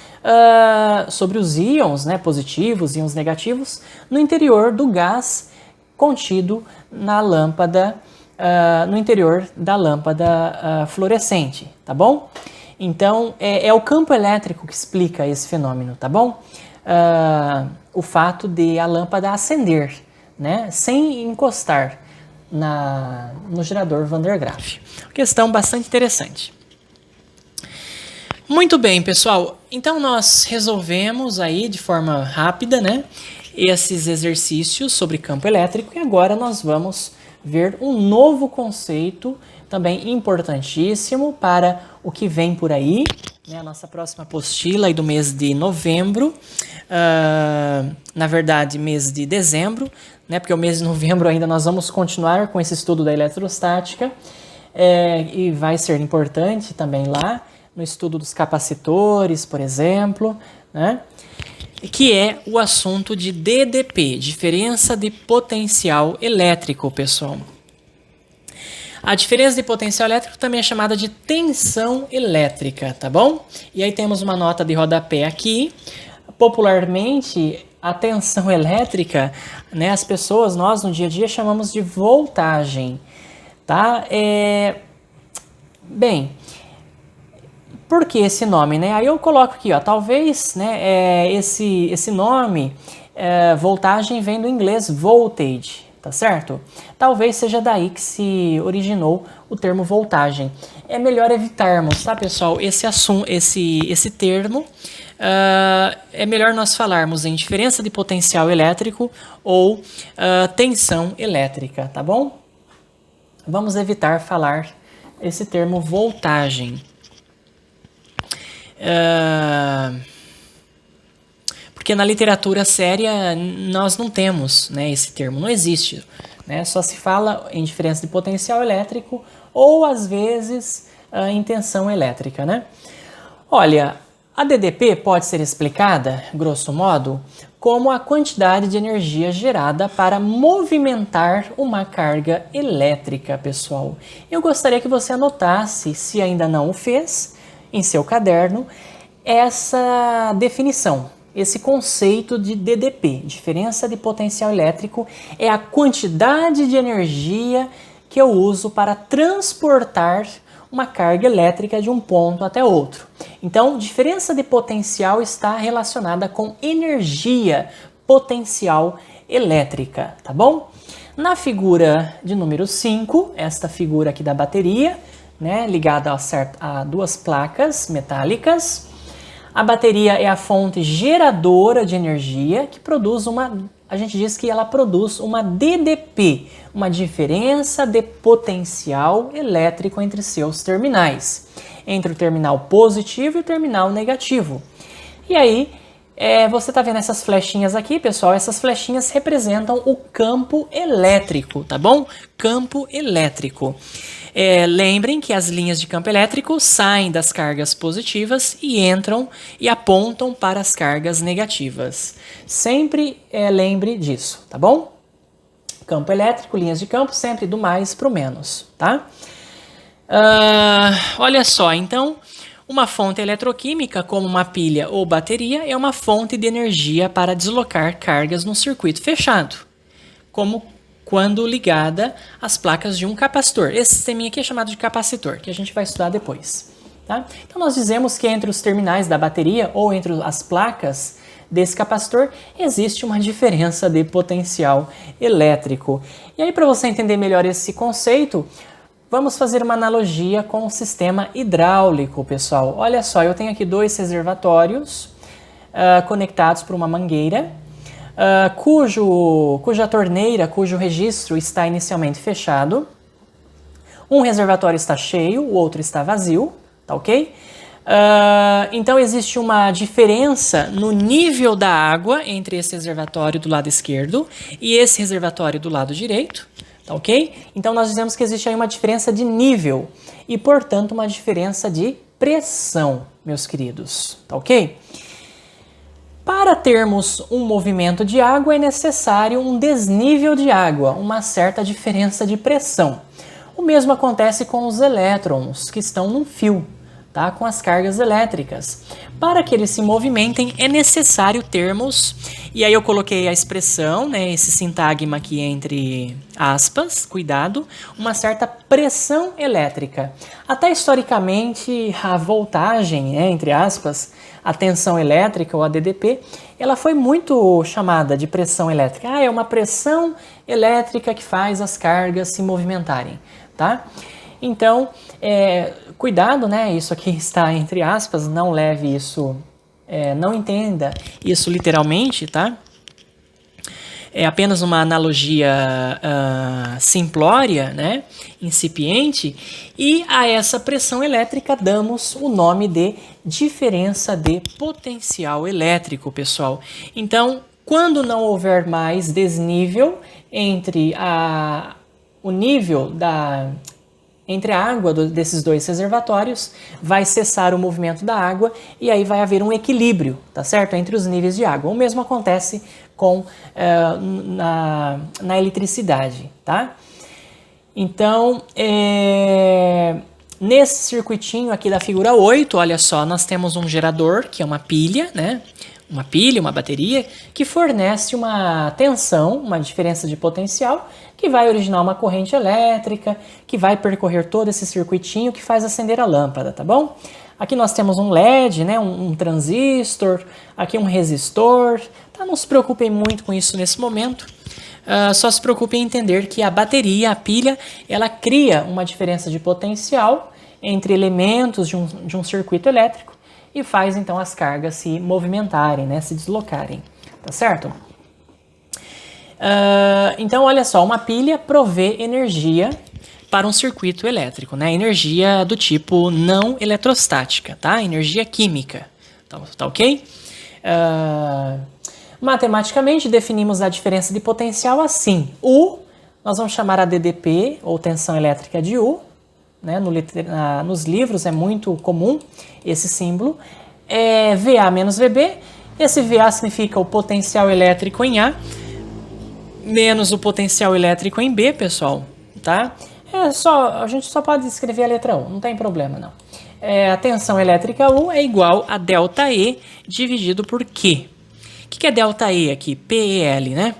sobre os íons, né, positivos, íons negativos, no interior do gás contido na lâmpada, no interior da lâmpada fluorescente, tá bom? Então, é o campo elétrico que explica esse fenômeno, tá bom? O fato de a lâmpada acender, né, sem encostar no gerador Van der Graaf. Questão bastante interessante. Muito bem, pessoal. Então, nós resolvemos aí de forma rápida, né, esses exercícios sobre campo elétrico e agora nós vamos ver um novo conceito também importantíssimo para o que vem por aí, né, a nossa próxima apostila aí do mês de novembro, na verdade mês de dezembro, né, porque o mês de novembro ainda nós vamos continuar com esse estudo da eletrostática e vai ser importante também lá no estudo dos capacitores, por exemplo, né, que é o assunto de DDP, diferença de potencial elétrico, pessoal. A diferença de potencial elétrico também é chamada de tensão elétrica, tá bom? E aí temos uma nota de rodapé aqui. Popularmente, a tensão elétrica, né, nós no dia a dia chamamos de voltagem, tá? Bem, por que esse nome, né? Aí eu coloco aqui, ó, talvez, né, esse nome, voltagem, vem do inglês voltage, tá certo? Talvez seja daí que se originou o termo voltagem. É melhor evitarmos, tá, pessoal, esse termo. É melhor nós falarmos em diferença de potencial elétrico ou tensão elétrica, tá bom? Vamos evitar falar esse termo voltagem. Porque na literatura séria nós não temos, né, esse termo, não existe, né, só se fala em diferença de potencial elétrico ou às vezes em tensão elétrica, né? Olha, a DDP pode ser explicada, grosso modo, como a quantidade de energia gerada para movimentar uma carga elétrica, pessoal. Eu gostaria que você anotasse, se ainda não o fez, em seu caderno, essa definição, esse conceito de DDP, diferença de potencial elétrico, é a quantidade de energia que eu uso para transportar uma carga elétrica de um ponto até outro. Então, diferença de potencial está relacionada com energia potencial elétrica, tá bom? Na figura de número 5, esta figura aqui da bateria, né, ligada a duas placas metálicas, a bateria é a fonte geradora de energia que produz a gente diz que ela produz uma DDP, uma diferença de potencial elétrico entre seus terminais, entre o terminal positivo e o terminal negativo. E aí, você está vendo essas flechinhas aqui, pessoal? Essas flechinhas representam o campo elétrico, tá bom? Campo elétrico. Lembrem que as linhas de campo elétrico saem das cargas positivas e entram e apontam para as cargas negativas. Sempre lembre disso, tá bom? Campo elétrico, linhas de campo, sempre do mais para o menos, tá? Olha só, então, Uma fonte eletroquímica, como uma pilha ou bateria, é uma fonte de energia para deslocar cargas num circuito fechado, como quando ligada às placas de um capacitor. Esse sisteminha aqui é chamado de capacitor, que a gente vai estudar depois. Tá? Então nós dizemos que entre os terminais da bateria ou entre as placas desse capacitor existe uma diferença de potencial elétrico. E aí, para você entender melhor esse conceito, vamos fazer uma analogia com o sistema hidráulico, pessoal. Olha só, eu tenho aqui dois reservatórios conectados por uma mangueira, cuja torneira, cujo registro está inicialmente fechado. Um reservatório está cheio, o outro está vazio, tá ok? Então existe uma diferença no nível da água entre esse reservatório do lado esquerdo e esse reservatório do lado direito. Tá ok? Então nós dizemos que existe aí uma diferença de nível e, portanto, uma diferença de pressão, meus queridos. Tá ok? Para termos um movimento de água é necessário um desnível de água, uma certa diferença de pressão. O mesmo acontece com os elétrons que estão num fio, tá? Com as cargas elétricas. Para que eles se movimentem é necessário termos, e aí eu coloquei a expressão, né, esse sintagma aqui entre aspas, cuidado, uma certa pressão elétrica. Até historicamente a voltagem, né, entre aspas, a tensão elétrica ou a DDP, ela foi muito chamada de pressão elétrica. É uma pressão elétrica que faz as cargas se movimentarem, tá? Então, cuidado, né? Isso aqui está entre aspas, não leve isso, não entenda isso literalmente, tá? É apenas uma analogia simplória, né? Incipiente, e a essa pressão elétrica damos o nome de diferença de potencial elétrico, pessoal. Então, quando não houver mais desnível entre o nível entre a água desses dois reservatórios, vai cessar o movimento da água e aí vai haver um equilíbrio, tá certo? Entre os níveis de água. O mesmo acontece na eletricidade, tá? Então, nesse circuitinho aqui da figura 8, olha só, nós temos um gerador, que é uma pilha, né? Uma pilha, uma bateria, que fornece uma tensão, uma diferença de potencial, que vai originar uma corrente elétrica, que vai percorrer todo esse circuitinho que faz acender a lâmpada, tá bom? Aqui nós temos um LED, né, um transistor, aqui um resistor, tá? Não se preocupem muito com isso nesse momento, só se preocupem em entender que a bateria, a pilha, ela cria uma diferença de potencial entre elementos de um circuito elétrico, e faz então as cargas se movimentarem, né, se deslocarem, tá certo? Então olha só, uma pilha provê energia para um circuito elétrico, né? Energia do tipo não eletrostática, tá? Energia química, tá ok? Matematicamente definimos a diferença de potencial assim: U, nós vamos chamar a DDP ou tensão elétrica de U, né? Nos livros é muito comum esse símbolo, VA menos VB. Esse VA significa o potencial elétrico em A menos o potencial elétrico em B, pessoal, tá? A gente só pode escrever a letra U, não tem problema não. A tensão elétrica U é igual a ΔE dividido por Q. O que é ΔE aqui? PEL, né?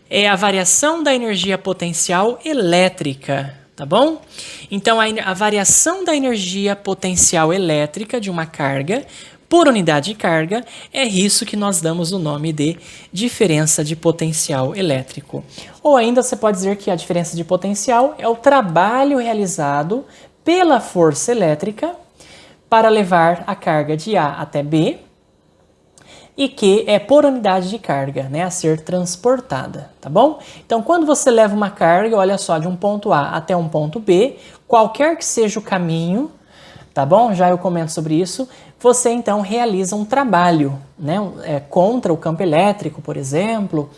É a variação da energia potencial elétrica, tá bom? Então, a variação da energia potencial elétrica de uma carga por unidade de carga é isso que nós damos o nome de diferença de potencial elétrico. Ou ainda você pode dizer que a diferença de potencial é o trabalho realizado pela força elétrica para levar a carga de A até B, e que é por unidade de carga, né, a ser transportada, tá bom? Então, quando você leva uma carga, olha só, de um ponto A até um ponto B, qualquer que seja o caminho, tá bom? Já eu comento sobre isso. Você, então, realiza um trabalho, né, contra o campo elétrico, por exemplo,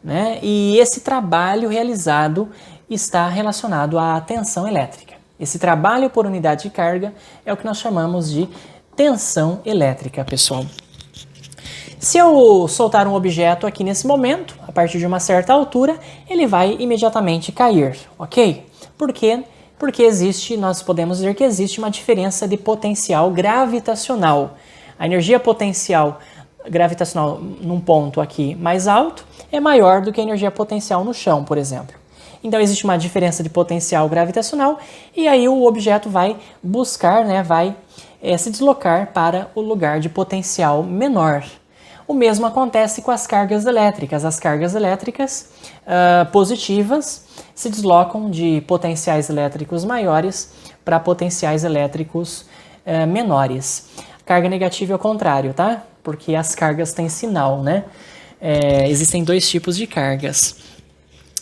né, e esse trabalho realizado está relacionado à tensão elétrica. Esse trabalho por unidade de carga é o que nós chamamos de tensão elétrica, pessoal. Se eu soltar um objeto aqui nesse momento, a partir de uma certa altura, ele vai imediatamente cair, ok? Porque Porque existe, nós podemos dizer que existe uma diferença de potencial gravitacional. A energia potencial gravitacional num ponto aqui mais alto é maior do que a energia potencial no chão, por exemplo. Então existe uma diferença de potencial gravitacional e aí o objeto vai buscar, né, vai se deslocar para o lugar de potencial menor. O mesmo acontece com as cargas elétricas. As cargas elétricas positivas se deslocam de potenciais elétricos maiores para potenciais elétricos menores. Carga negativa é o contrário, tá? Porque as cargas têm sinal, né? Existem dois tipos de cargas.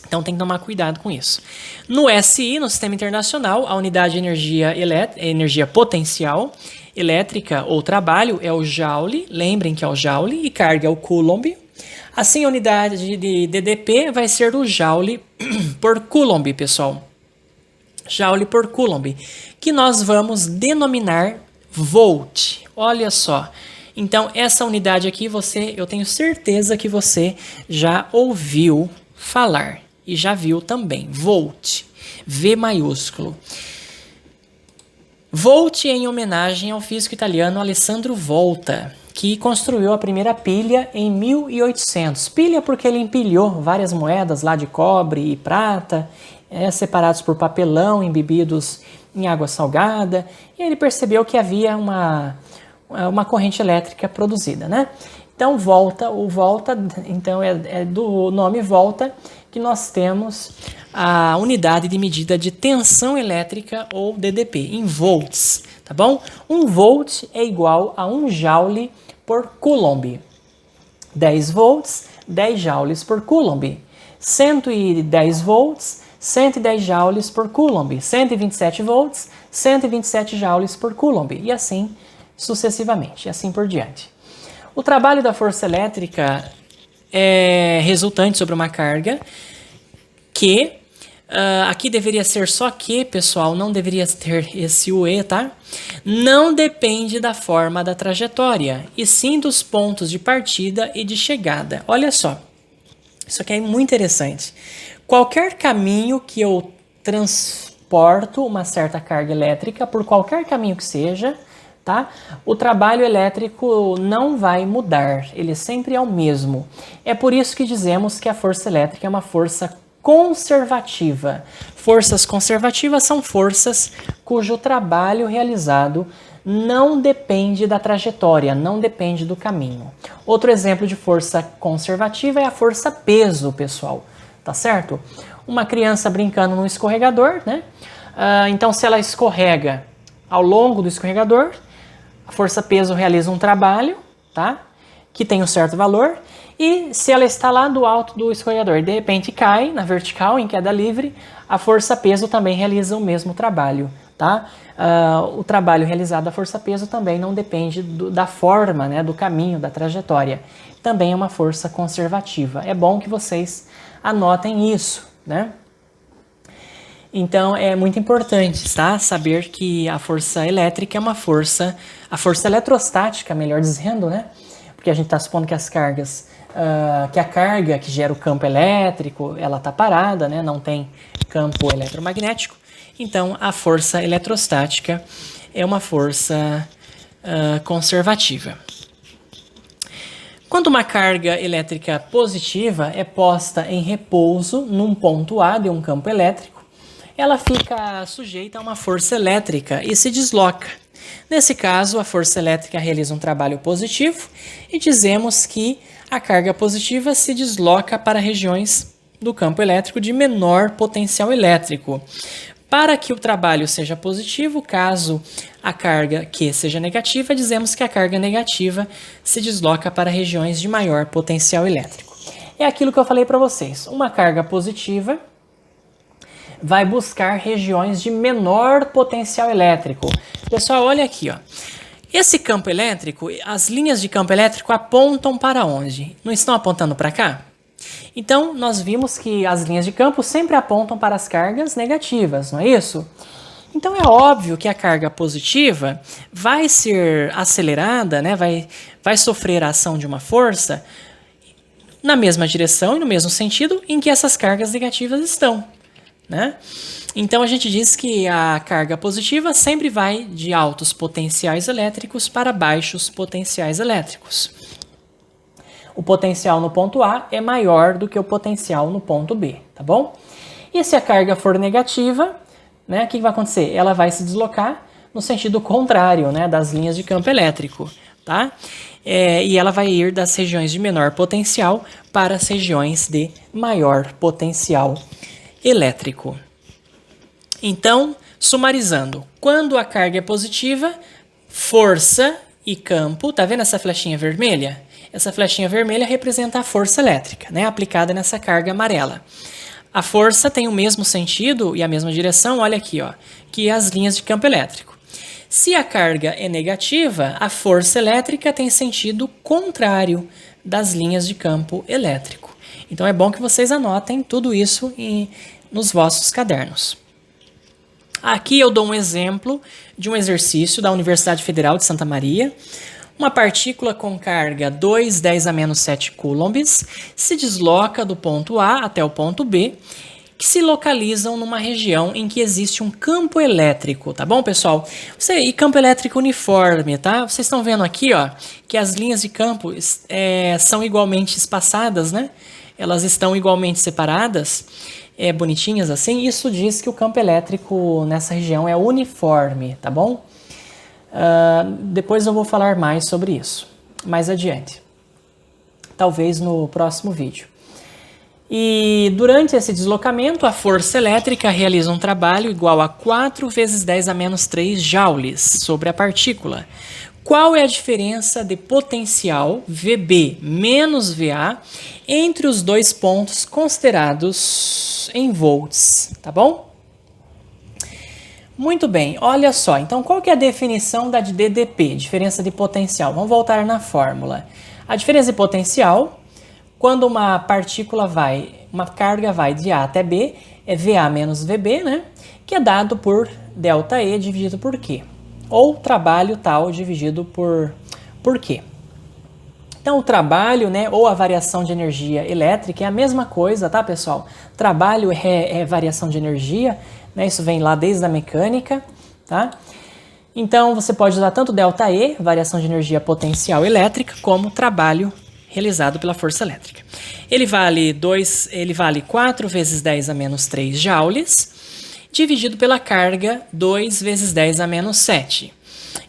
Então tem que tomar cuidado com isso. No SI, no Sistema Internacional, a unidade de energia potencial elétrica ou trabalho é o Joule, lembrem que é o Joule, e carga é o Coulomb. Assim, a unidade de DDP vai ser o Joule por Coulomb, pessoal. Joule por Coulomb, que nós vamos denominar Volt. Olha só. Então, essa unidade aqui, eu tenho certeza que você já ouviu falar. E já viu também, Volt, V maiúsculo. Volt é em homenagem ao físico italiano Alessandro Volta, que construiu a primeira pilha em 1800. Pilha porque ele empilhou várias moedas lá de cobre e prata, separados por papelão, embebidos em água salgada, e ele percebeu que havia uma corrente elétrica produzida, né? Então, o Volta, então é do nome Volta que nós temos a unidade de medida de tensão elétrica ou DDP, em volts, tá bom? 1 volt é igual a 1 joule por Coulomb. 10 volts, 10 joules por Coulomb. 110 volts, 110 joules por Coulomb. 127 volts, 127 joules por Coulomb. E assim sucessivamente, e assim por diante. O trabalho da força elétrica é resultante sobre uma carga que, aqui deveria ser só que, pessoal, não deveria ter esse UE, tá? Não depende da forma da trajetória, e sim dos pontos de partida e de chegada. Olha só, isso aqui é muito interessante. Qualquer caminho que eu transporto uma certa carga elétrica, por qualquer caminho que seja, tá? O trabalho elétrico não vai mudar, ele sempre é o mesmo. É por isso que dizemos que a força elétrica é uma força conservativa. Forças conservativas são forças cujo trabalho realizado não depende da trajetória, não depende do caminho. Outro exemplo de força conservativa é a força peso, pessoal, tá certo? Uma criança brincando no escorregador, né? Então, se ela escorrega ao longo do escorregador, a força peso realiza um trabalho, tá? Que tem um certo valor, e se ela está lá do alto do escorregador e de repente cai na vertical, em queda livre, a força peso também realiza o mesmo trabalho, tá? O trabalho realizado da força peso também não depende da forma, né, do caminho, da trajetória. Também é uma força conservativa. É bom que vocês anotem isso, né? Então, é muito importante, tá? Saber que a força elétrica é uma força, a força eletrostática, melhor dizendo, né? Porque a gente está supondo que as cargas, que a carga que gera o campo elétrico, ela está parada, né? Não tem campo eletromagnético. Então, a força eletrostática é uma força conservativa. Quando uma carga elétrica positiva é posta em repouso num ponto A de um campo elétrico, ela fica sujeita a uma força elétrica e se desloca. Nesse caso, a força elétrica realiza um trabalho positivo e dizemos que a carga positiva se desloca para regiões do campo elétrico de menor potencial elétrico. Para que o trabalho seja positivo, caso a carga Q seja negativa, dizemos que a carga negativa se desloca para regiões de maior potencial elétrico. É aquilo que eu falei para vocês. Uma carga positiva vai buscar regiões de menor potencial elétrico. Pessoal, olha aqui, ó. Esse campo elétrico, as linhas de campo elétrico apontam para onde? Não estão apontando para cá? Então, nós vimos que as linhas de campo sempre apontam para as cargas negativas, não é isso? Então, é óbvio que a carga positiva vai ser acelerada, né? vai sofrer a ação de uma força na mesma direção e no mesmo sentido em que essas cargas negativas estão. né? Então a gente diz que a carga positiva sempre vai de altos potenciais elétricos para baixos potenciais elétricos. O potencial no ponto A é maior do que o potencial no ponto B, tá bom? E se a carga for negativa, né, o que vai acontecer? Ela vai se deslocar no sentido contrário, né, das linhas de campo elétrico, tá? E ela vai ir das regiões de menor potencial para as regiões de maior potencial elétrico. Então, sumarizando, quando a carga é positiva, força e campo, tá vendo essa flechinha vermelha? Essa flechinha vermelha representa a força elétrica, né, aplicada nessa carga amarela. A força tem o mesmo sentido e a mesma direção, olha aqui, ó, que as linhas de campo elétrico. Se a carga é negativa, a força elétrica tem sentido contrário das linhas de campo elétrico. Então é bom que vocês anotem tudo isso nos vossos cadernos. Aqui eu dou um exemplo de um exercício da Universidade Federal de Santa Maria. Uma partícula com carga 2×10⁻⁷ coulombs se desloca do ponto A até o ponto B, que se localizam numa região em que existe um campo elétrico, tá bom, pessoal? E campo elétrico uniforme, tá? Vocês estão vendo aqui, ó, que as linhas de campo são igualmente espaçadas, né? Elas estão igualmente separadas, bonitinhas assim. Isso diz que o campo elétrico nessa região é uniforme, tá bom? Depois eu vou falar mais sobre isso, mais adiante. Talvez no próximo vídeo. E durante esse deslocamento, a força elétrica realiza um trabalho igual a 4 × 10⁻³ joules sobre a partícula. Qual é a diferença de potencial VB menos VA entre os dois pontos considerados em volts, tá bom? Muito bem, olha só, então qual que é a definição da DDP, diferença de potencial? Vamos voltar na fórmula. A diferença de potencial, quando uma carga vai de A até B, é VA menos VB, né? Que é dado por ΔE dividido por Q. Ou trabalho tal dividido por Q. Então o trabalho, né, ou a variação de energia elétrica é a mesma coisa, tá, pessoal? Trabalho é variação de energia, né? Isso vem lá desde a mecânica, tá? Então você pode usar tanto ΔE, variação de energia potencial elétrica, como trabalho realizado pela força elétrica. Ele vale 4 × 10⁻³ joules, dividido pela carga 2 × 10⁻⁷.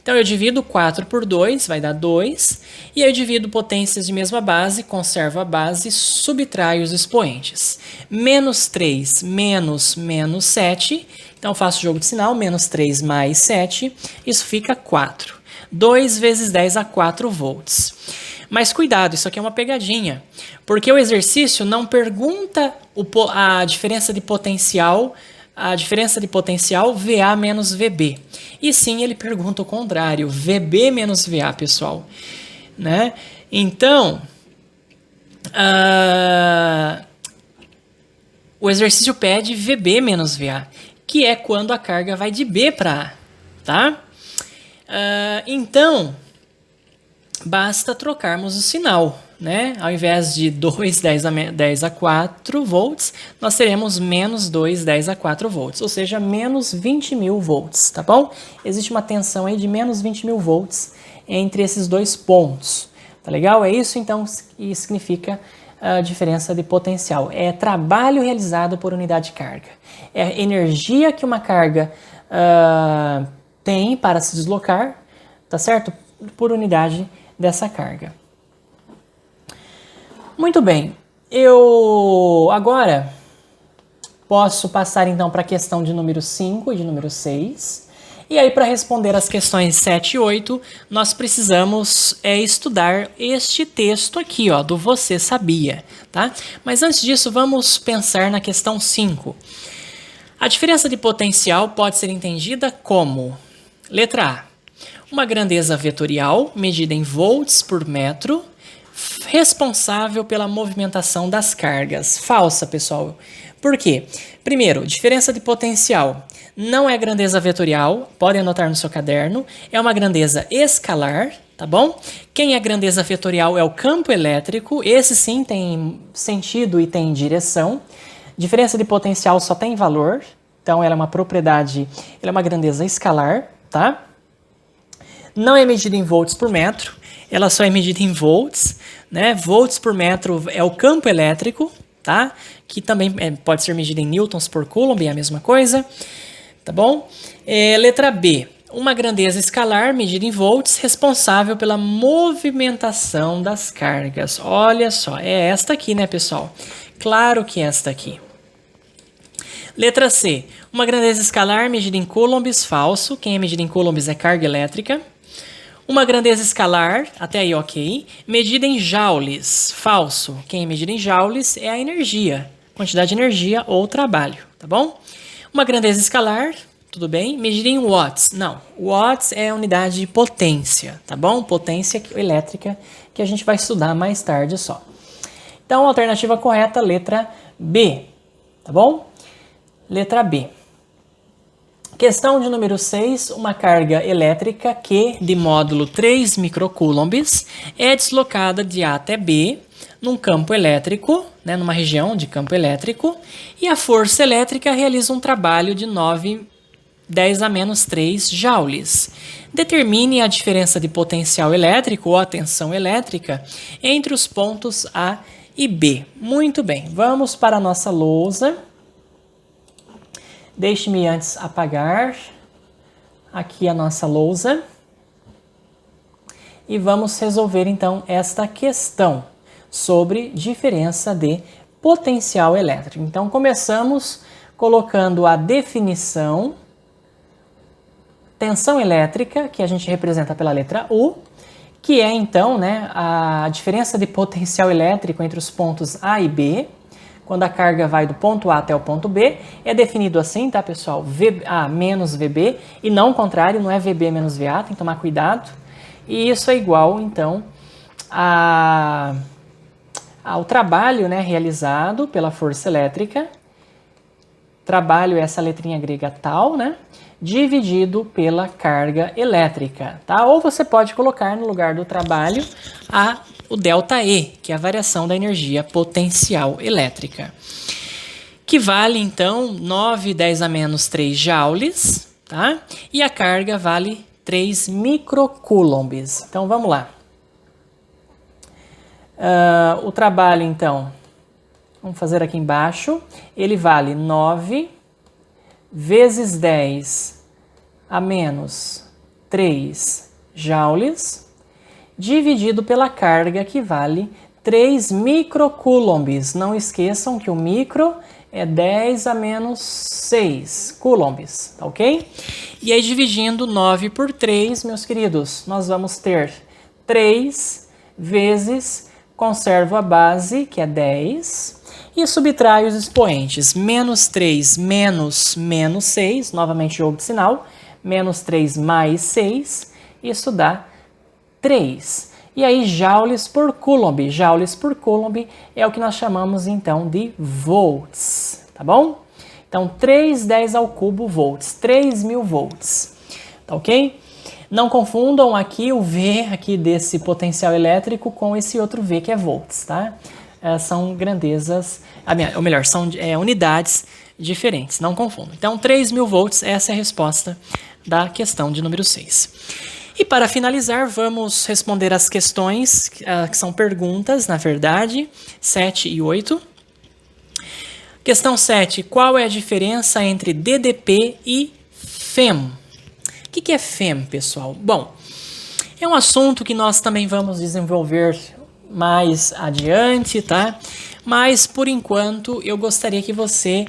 Então eu divido 4 por 2, vai dar 2, e eu divido potências de mesma base, conservo a base, subtraio os expoentes. -3 menos -7, então faço jogo de sinal, -3 mais 7, isso fica 4. 2 × 10⁴ volts. Mas cuidado, isso aqui é uma pegadinha, porque o exercício não pergunta a diferença de potencial VA menos VB. E sim, ele pergunta o contrário, VB menos VA, pessoal. Né? Então, o exercício pede VB menos VA, que é quando a carga vai de B para A. Tá? Então, basta trocarmos o sinal. Né? Ao invés de 2×10⁴ volts, nós teremos menos 2×10⁴ volts, ou seja, menos 20.000 volts, tá bom? Existe uma tensão aí de menos 20.000 volts entre esses dois pontos, tá legal? É isso então que significa a diferença de potencial. É trabalho realizado por unidade de carga. É a energia que uma carga tem para se deslocar, tá certo? Por unidade dessa carga. Muito bem, eu agora posso passar então para a questão de número 5 e de número 6. E aí para responder as questões 7 e 8, nós precisamos estudar este texto aqui, ó, do Você Sabia, tá? Mas antes disso, vamos pensar na questão 5. A diferença de potencial pode ser entendida como, letra A, uma grandeza vetorial medida em volts por metro, responsável pela movimentação das cargas. Falsa, pessoal. Por quê? Primeiro, diferença de potencial não é grandeza vetorial, podem anotar no seu caderno, é uma grandeza escalar, tá bom? Quem é grandeza vetorial é o campo elétrico, esse sim tem sentido e tem direção. Diferença de potencial só tem valor, então ela é uma propriedade, ela é uma grandeza escalar, tá? Não é medida em volts por metro, ela só é medida em volts, né? Volts por metro é o campo elétrico, tá? Que também pode ser medida em newtons por coulomb, é a mesma coisa, tá bom? Letra B, uma grandeza escalar medida em volts responsável pela movimentação das cargas. Olha só, é esta aqui, né, pessoal? Claro que é esta aqui. Letra C, uma grandeza escalar medida em coulombs falso. Quem é medida em coulombs é carga elétrica. Uma grandeza escalar, até aí ok, medida em joules, falso. Quem é medida em joules é a energia, quantidade de energia ou trabalho, tá bom? Uma grandeza escalar, tudo bem, medida em watts. Não, watts é a unidade de potência, tá bom? Potência elétrica que a gente vai estudar mais tarde só. Então, alternativa correta, letra B, tá bom? Letra B. Questão de número 6, uma carga elétrica Q de módulo 3 microcoulombs é deslocada de A até B num campo elétrico, né, numa região de campo elétrico, e a força elétrica realiza um trabalho de 910 a menos 3 joules. Determine a diferença de potencial elétrico ou a tensão elétrica entre os pontos A e B. Muito bem, vamos para a nossa lousa. Deixe-me antes apagar aqui a nossa lousa e vamos resolver então esta questão sobre diferença de potencial elétrico. Então começamos colocando a definição, tensão elétrica, que a gente representa pela letra U, que é então, né, a diferença de potencial elétrico entre os pontos A e B. Quando a carga vai do ponto A até o ponto B, é definido assim, tá, pessoal? VA menos VB, e não o contrário, não é VB menos VA, tem que tomar cuidado. E isso é igual, então, ao trabalho, né, realizado pela força elétrica. Trabalho é essa letrinha grega tal, né? Dividido pela carga elétrica, tá? Ou você pode colocar no lugar do trabalho o ΔE, que é a variação da energia potencial elétrica, que vale, então, 910 a menos 3 joules, tá? E a carga vale 3 microcoulombs. Então, vamos lá. O trabalho, então, vamos fazer aqui embaixo, ele vale 9 vezes 10 a menos 3 joules, dividido pela carga, que vale 3 microcoulombs. Não esqueçam que o micro é 10 a menos 6 coulombs, tá ok? E aí, dividindo 9 por 3, meus queridos, nós vamos ter 3 vezes, conservo a base, que é 10, e subtraio os expoentes. Menos 3 menos 6, novamente jogo de sinal, menos 3 mais 6, isso dá 3. E aí, joules por coulomb. Joules por coulomb é o que nós chamamos, então, de volts, tá bom? Então, 310 ao cubo volts, 3.000 volts, tá ok? Não confundam aqui o V aqui desse potencial elétrico com esse outro V que é volts, tá? São grandezas, ou melhor, são unidades diferentes, não confundam. Então, 3.000 volts, essa é a resposta da questão de número 6. E para finalizar, vamos responder as questões, que são perguntas, na verdade, 7 e 8. Questão 7. Qual é a diferença entre DDP e FEM? O que é FEM, pessoal? Bom, é um assunto que nós também vamos desenvolver mais adiante, tá? Mas, por enquanto, eu gostaria que você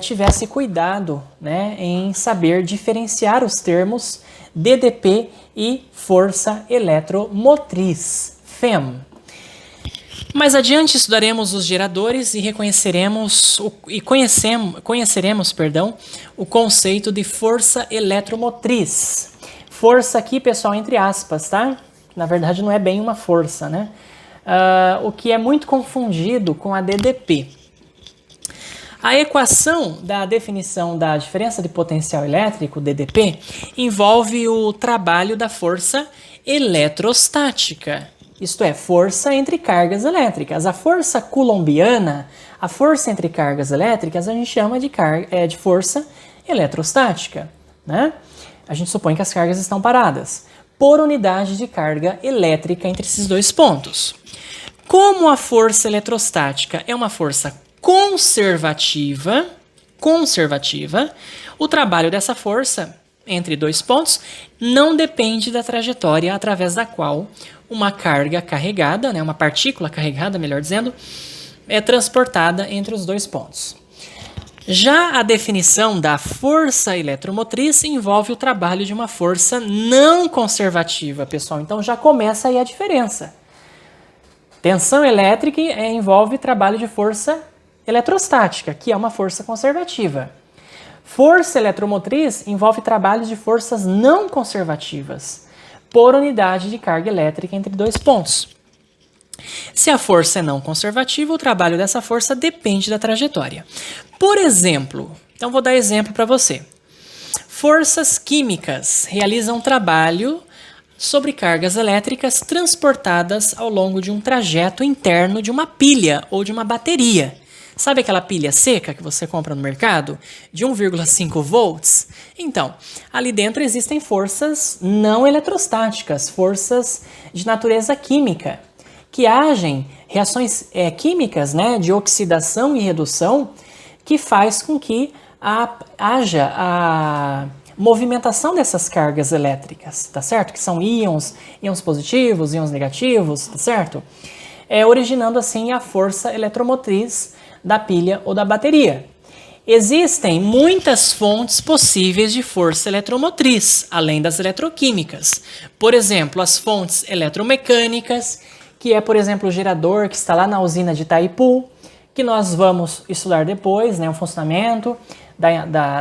tivesse cuidado, né, em saber diferenciar os termos DDP e força eletromotriz, FEM. Mais adiante estudaremos os geradores e conheceremos o conceito de força eletromotriz. Força aqui, pessoal, entre aspas, tá? Na verdade não é bem uma força, né? O que é muito confundido com a DDP. A equação da definição da diferença de potencial elétrico, DDP, envolve o trabalho da força eletrostática. isto é, força entre cargas elétricas. A força coulombiana, a força entre cargas elétricas, a gente chama de força eletrostática, né? A gente supõe que as cargas estão paradas por unidade de carga elétrica entre esses dois pontos. Como a força eletrostática é uma força conservativa, o trabalho dessa força entre dois pontos não depende da trajetória através da qual uma carga carregada, né, uma partícula carregada, melhor dizendo, é transportada entre os dois pontos. Já a definição da força eletromotriz envolve o trabalho de uma força não conservativa, pessoal. Então já começa aí a diferença. Tensão elétrica envolve trabalho de força eletrostática, que é uma força conservativa. Força eletromotriz envolve trabalho de forças não conservativas, por unidade de carga elétrica entre dois pontos. Se a força é não conservativa, o trabalho dessa força depende da trajetória. Por exemplo, então vou dar exemplo para você. Forças químicas realizam trabalho sobre cargas elétricas transportadas ao longo de um trajeto interno de uma pilha ou de uma bateria. Sabe aquela pilha seca que você compra no mercado, de 1,5 volts? Então, ali dentro existem forças não eletrostáticas, forças de natureza química, que agem, reações químicas, né, de oxidação e redução, que faz com que haja a movimentação dessas cargas elétricas, tá certo? Que são íons positivos, íons negativos, tá certo? Originando assim a força eletromotriz da pilha ou da bateria. Existem muitas fontes possíveis de força eletromotriz, além das eletroquímicas. Por exemplo, as fontes eletromecânicas, que é, por exemplo, o gerador que está lá na usina de Itaipu, que nós vamos estudar depois, né, o funcionamento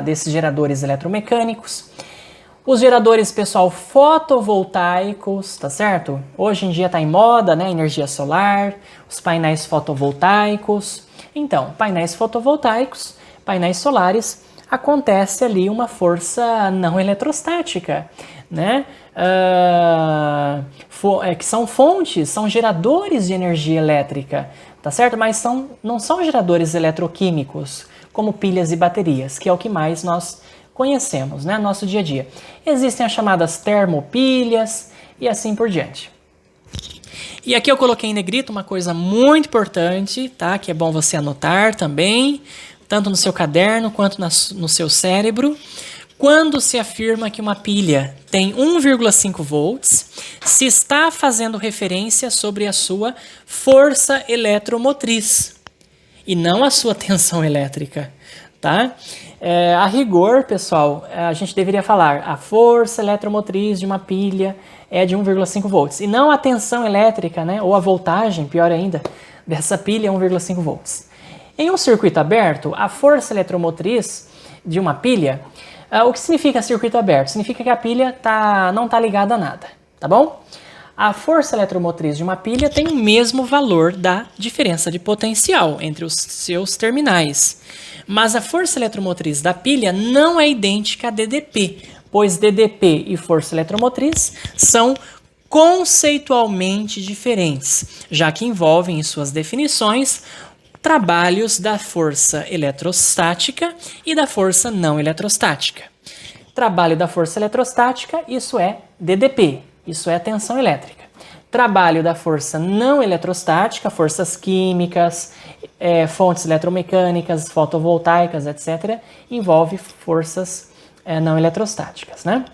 desses geradores eletromecânicos. Os geradores, pessoal, fotovoltaicos, tá certo? Hoje em dia está em moda, né, energia solar, os painéis fotovoltaicos. Então, painéis fotovoltaicos, painéis solares, acontece ali uma força não eletrostática, né? Que são fontes, são geradores de energia elétrica, tá certo? Mas não são geradores eletroquímicos, como pilhas e baterias, que é o que mais nós conhecemos, né, no nosso dia a dia. Existem as chamadas termopilhas e assim por diante. E aqui eu coloquei em negrito uma coisa muito importante, tá? Que é bom você anotar também, tanto no seu caderno quanto no seu cérebro. Quando se afirma que uma pilha tem 1,5 volts, se está fazendo referência sobre a sua força eletromotriz e não a sua tensão elétrica, tá? A rigor, pessoal, a gente deveria falar a força eletromotriz de uma pilha é de 1,5 volts e não a tensão elétrica, né, ou a voltagem, pior ainda, dessa pilha é 1,5 volts. Em um circuito aberto, a força eletromotriz de uma pilha, o que significa circuito aberto? Significa que a pilha não está ligada a nada, tá bom? A força eletromotriz de uma pilha tem o mesmo valor da diferença de potencial entre os seus terminais. Mas a força eletromotriz da pilha não é idêntica a DDP, pois DDP e força eletromotriz são conceitualmente diferentes, já que envolvem em suas definições trabalhos da força eletrostática e da força não eletrostática. Trabalho da força eletrostática, isso é DDP, isso é tensão elétrica. Trabalho da força não eletrostática, forças químicas, fontes eletromecânicas, fotovoltaicas, etc., envolve forças não eletrostáticas, né?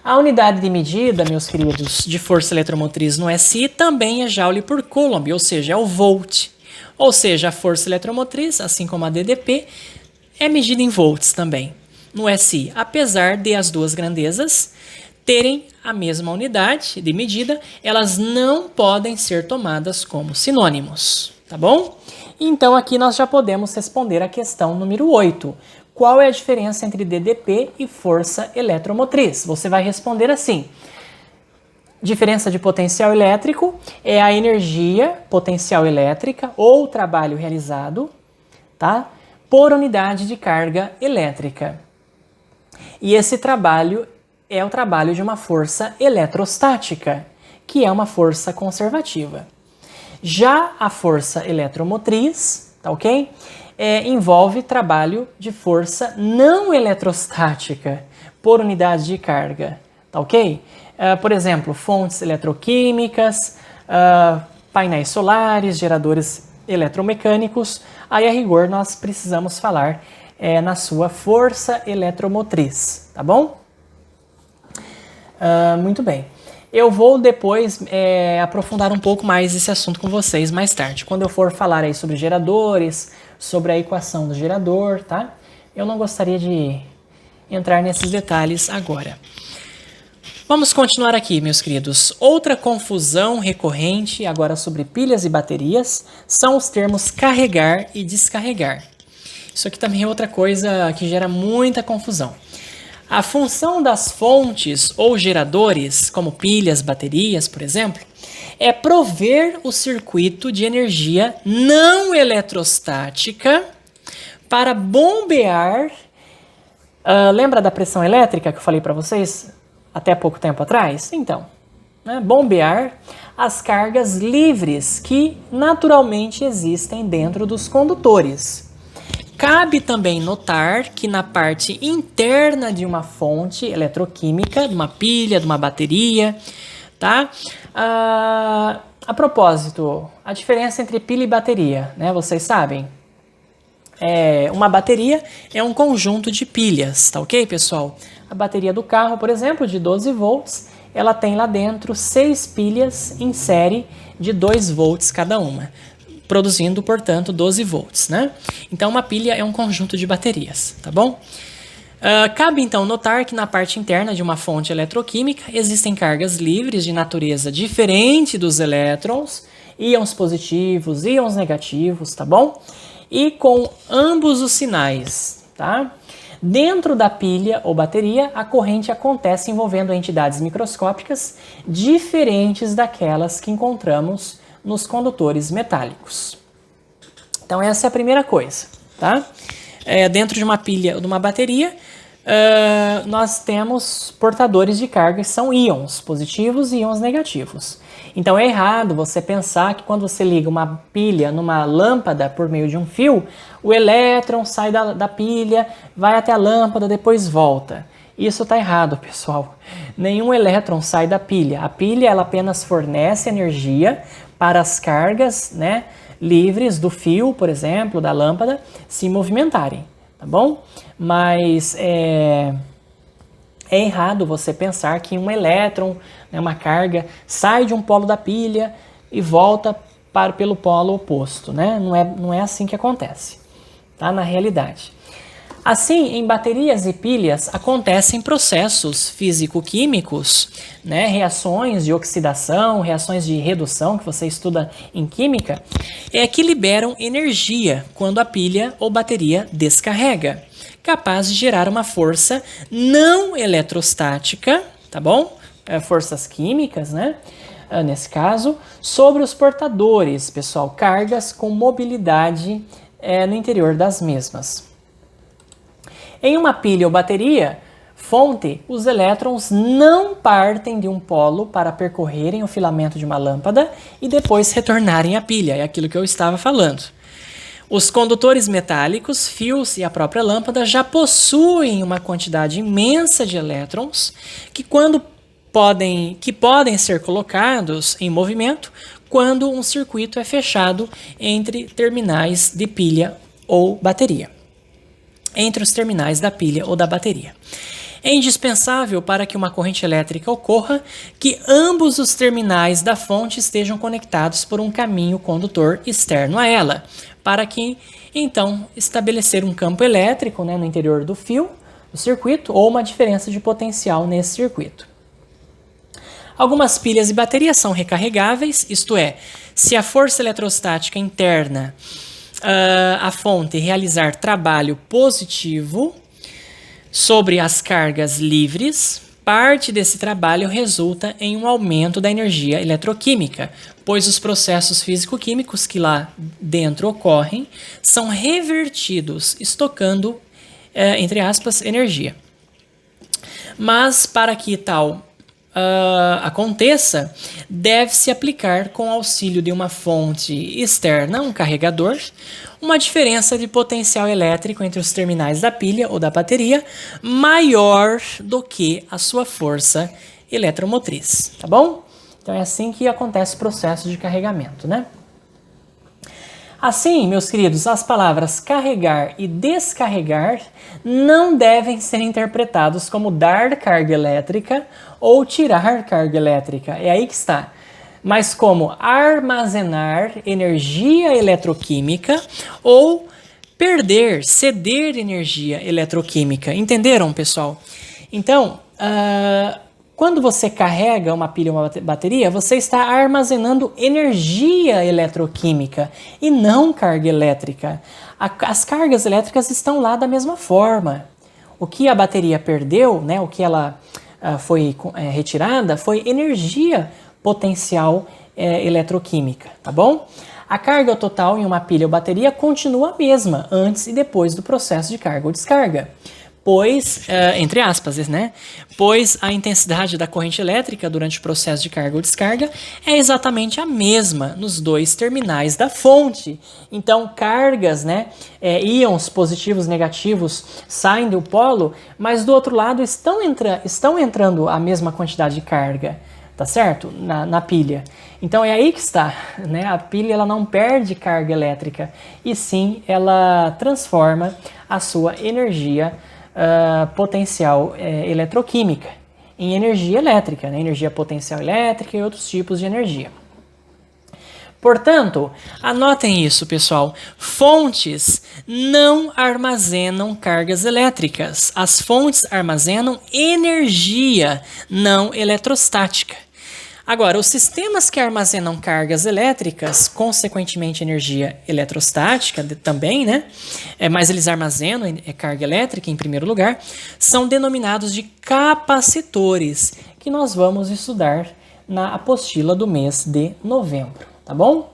A unidade de medida, meus queridos, de força eletromotriz no SI também é Joule por Coulomb, ou seja, é o volt. Ou seja, a força eletromotriz, assim como a DDP, é medida em volts também no SI, apesar de as duas grandezas terem a mesma unidade de medida, elas não podem ser tomadas como sinônimos, tá bom? Então aqui nós já podemos responder a questão número 8. Qual é a diferença entre DDP e força eletromotriz? Você vai responder assim: diferença de potencial elétrico é a energia potencial elétrica ou trabalho realizado, tá? Por unidade de carga elétrica. E esse trabalho é o trabalho de uma força eletrostática, que é uma força conservativa. Já a força eletromotriz, tá ok? Envolve trabalho de força não eletrostática por unidade de carga, tá ok? Por exemplo, fontes eletroquímicas, painéis solares, geradores eletromecânicos. Aí, a rigor, nós precisamos falar na sua força eletromotriz, tá bom? Muito bem. Eu vou depois aprofundar um pouco mais esse assunto com vocês mais tarde, quando eu for falar aí sobre geradores, sobre a equação do gerador, tá? Eu não gostaria de entrar nesses detalhes agora. Vamos continuar aqui, meus queridos. Outra confusão recorrente agora sobre pilhas e baterias são os termos carregar e descarregar. Isso aqui também é outra coisa que gera muita confusão. A função das fontes ou geradores, como pilhas, baterias, por exemplo, é prover o circuito de energia não eletrostática para bombear. Lembra da pressão elétrica que eu falei para vocês até pouco tempo atrás? Então, bombear as cargas livres que naturalmente existem dentro dos condutores. Cabe também notar que na parte interna de uma fonte eletroquímica, de uma pilha, de uma bateria, tá? A propósito, a diferença entre pilha e bateria, né? Vocês sabem? Uma bateria é um conjunto de pilhas, tá ok, pessoal? A bateria do carro, por exemplo, de 12 volts, ela tem lá dentro 6 pilhas em série de 2 volts cada uma, produzindo, portanto, 12 volts, né? Então, uma pilha é um conjunto de baterias, tá bom? Cabe, então, notar que na parte interna de uma fonte eletroquímica existem cargas livres de natureza diferente dos elétrons, íons positivos, íons negativos, tá bom? E com ambos os sinais, tá? Dentro da pilha ou bateria, a corrente acontece envolvendo entidades microscópicas diferentes daquelas que encontramos nos condutores metálicos. Então, essa é a primeira coisa, tá? Dentro de uma pilha ou de uma bateria, nós temos portadores de carga que são íons positivos e íons negativos. Então, é errado você pensar que quando você liga uma pilha numa lâmpada por meio de um fio, o elétron sai da pilha, vai até a lâmpada, depois volta. Isso está errado, pessoal. Nenhum elétron sai da pilha. A pilha ela apenas fornece energia para as cargas, né, livres do fio, por exemplo, da lâmpada, se movimentarem, tá bom? Mas é errado você pensar que um elétron, né, uma carga, sai de um polo da pilha e volta pelo polo oposto, né? Não é assim que acontece, tá? Na realidade. Assim, em baterias e pilhas acontecem processos físico-químicos, né, reações de oxidação, reações de redução que você estuda em química, que liberam energia quando a pilha ou bateria descarrega, capaz de gerar uma força não eletrostática, tá bom? Forças químicas, né? Nesse caso, sobre os portadores, pessoal, cargas com mobilidade no interior das mesmas. Em uma pilha ou bateria, fonte, os elétrons não partem de um polo para percorrerem o filamento de uma lâmpada e depois retornarem à pilha, é aquilo que eu estava falando. Os condutores metálicos, fios e a própria lâmpada já possuem uma quantidade imensa de elétrons que podem ser colocados em movimento quando um circuito é fechado entre terminais de pilha ou bateria. Entre os terminais da pilha ou da bateria. É indispensável para que uma corrente elétrica ocorra que ambos os terminais da fonte estejam conectados por um caminho condutor externo a ela, para que, então, estabelecer um campo elétrico, né, no interior do fio, do circuito, ou uma diferença de potencial nesse circuito. Algumas pilhas e baterias são recarregáveis, isto é, se a força eletrostática interna a fonte realizar trabalho positivo sobre as cargas livres, parte desse trabalho resulta em um aumento da energia eletroquímica, pois os processos físico-químicos que lá dentro ocorrem são revertidos, estocando, entre aspas, energia. Mas para que tal aconteça, deve-se aplicar com auxílio de uma fonte externa, um carregador, uma diferença de potencial elétrico entre os terminais da pilha ou da bateria maior do que a sua força eletromotriz, tá bom? Então é assim que acontece o processo de carregamento, né? Assim, meus queridos, as palavras carregar e descarregar não devem ser interpretados como dar carga elétrica ou tirar carga elétrica. É aí que está. Mas como armazenar energia eletroquímica ou perder, ceder energia eletroquímica. Entenderam, pessoal? Então, quando você carrega uma pilha ou uma bateria, você está armazenando energia eletroquímica e não carga elétrica. As cargas elétricas estão lá da mesma forma. O que a bateria perdeu, né, o que ela foi retirada, foi energia potencial eletroquímica, tá bom? A carga total em uma pilha ou bateria continua a mesma antes e depois do processo de carga ou descarga. Pois, entre aspas, né? Pois a intensidade da corrente elétrica durante o processo de carga ou descarga é exatamente a mesma nos dois terminais da fonte. Então, cargas, né? Íons positivos e negativos saem do polo, mas do outro lado estão entrando a mesma quantidade de carga, tá certo? Na pilha. Então é aí que está, né? A pilha ela não perde carga elétrica, e sim ela transforma a sua energia potencial eletroquímica em energia elétrica, né? Energia potencial elétrica e outros tipos de energia. Portanto, anotem isso, pessoal. Fontes não armazenam cargas elétricas. As fontes armazenam energia não eletrostática. Agora, os sistemas que armazenam cargas elétricas, consequentemente energia eletrostática também, né? Mas eles armazenam carga elétrica em primeiro lugar, são denominados de capacitores, que nós vamos estudar na apostila do mês de novembro, tá bom?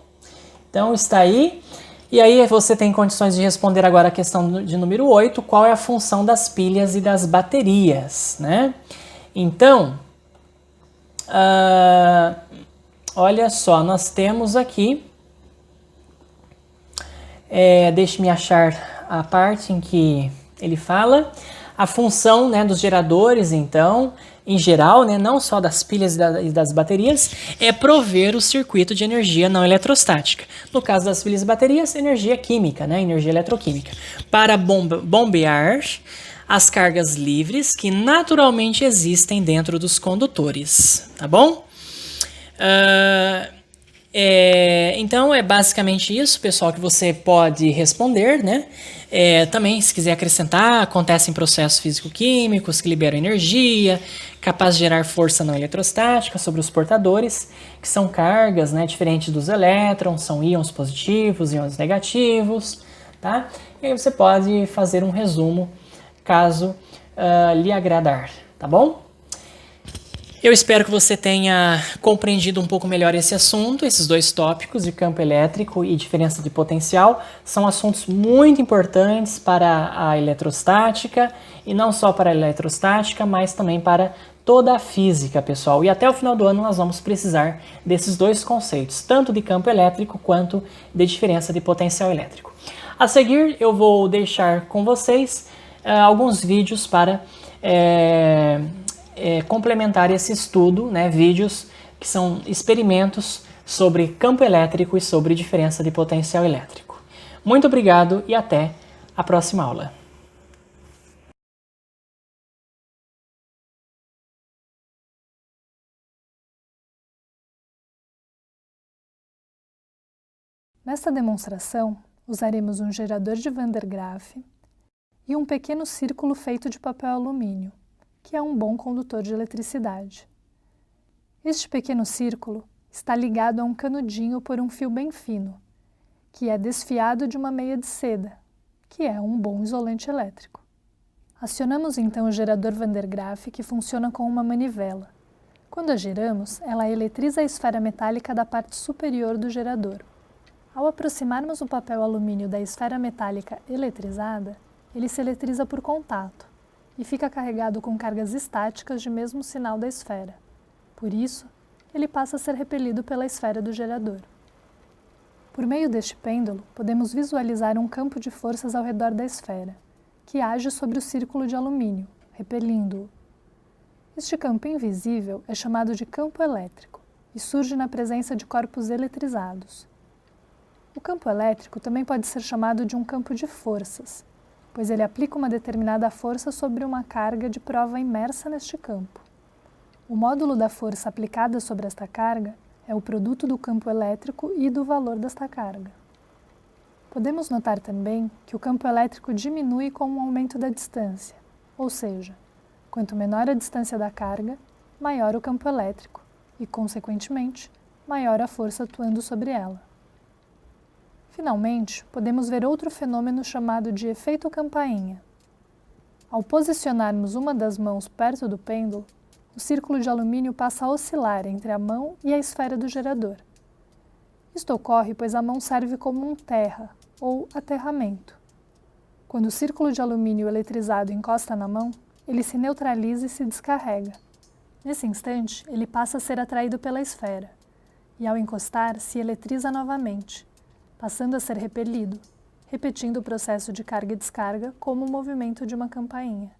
Então está aí. E aí você tem condições de responder agora a questão de número 8, qual é a função das pilhas e das baterias, né? Então, olha só, nós temos aqui, deixe-me achar a parte em que ele fala, a função, né, dos geradores, então, em geral, né, não só das pilhas e das baterias, é prover o circuito de energia não eletrostática. No caso das pilhas e baterias, energia química, né, energia eletroquímica, para bombear as cargas livres que naturalmente existem dentro dos condutores, tá bom? Então é basicamente isso, pessoal, que você pode responder, né? Também, se quiser acrescentar, acontecem processos físico-químicos que liberam energia, capaz de gerar força não eletrostática sobre os portadores, que são cargas, né, diferentes dos elétrons, são íons positivos, íons negativos, tá? E aí você pode fazer um resumo caso lhe agradar, tá bom? Eu espero que você tenha compreendido um pouco melhor esse assunto. Esses dois tópicos de campo elétrico e diferença de potencial são assuntos muito importantes para a eletrostática, e não só para a eletrostática, mas também para toda a física, pessoal. E até o final do ano nós vamos precisar desses dois conceitos, tanto de campo elétrico quanto de diferença de potencial elétrico. A seguir, eu vou deixar com vocês alguns vídeos para complementar esse estudo, né? Vídeos que são experimentos sobre campo elétrico e sobre diferença de potencial elétrico. Muito obrigado e até a próxima aula.
Nesta demonstração, usaremos um gerador de Van der Graaf e um pequeno círculo feito de papel alumínio, que é um bom condutor de eletricidade. Este pequeno círculo está ligado a um canudinho por um fio bem fino, que é desfiado de uma meia de seda, que é um bom isolante elétrico. Acionamos então o gerador Van der Graaf, que funciona com uma manivela. Quando a giramos, ela eletriza a esfera metálica da parte superior do gerador. Ao aproximarmos o papel alumínio da esfera metálica eletrizada, ele se eletriza por contato e fica carregado com cargas estáticas de mesmo sinal da esfera. Por isso, ele passa a ser repelido pela esfera do gerador. Por meio deste pêndulo, podemos visualizar um campo de forças ao redor da esfera, que age sobre o círculo de alumínio, repelindo-o. Este campo invisível é chamado de campo elétrico e surge na presença de corpos eletrizados. O campo elétrico também pode ser chamado de um campo de forças, pois ele aplica uma determinada força sobre uma carga de prova imersa neste campo. O módulo da força aplicada sobre esta carga é o produto do campo elétrico e do valor desta carga. Podemos notar também que o campo elétrico diminui com o aumento da distância, ou seja, quanto menor a distância da carga, maior o campo elétrico e, consequentemente, maior a força atuando sobre ela. Finalmente, podemos ver outro fenômeno chamado de efeito campainha. Ao posicionarmos uma das mãos perto do pêndulo, o círculo de alumínio passa a oscilar entre a mão e a esfera do gerador. Isto ocorre pois a mão serve como um terra, ou aterramento. Quando o círculo de alumínio eletrizado encosta na mão, ele se neutraliza e se descarrega. Nesse instante, ele passa a ser atraído pela esfera, e ao encostar, se eletriza novamente, passando a ser repelido, repetindo o processo de carga e descarga como o movimento de uma campainha.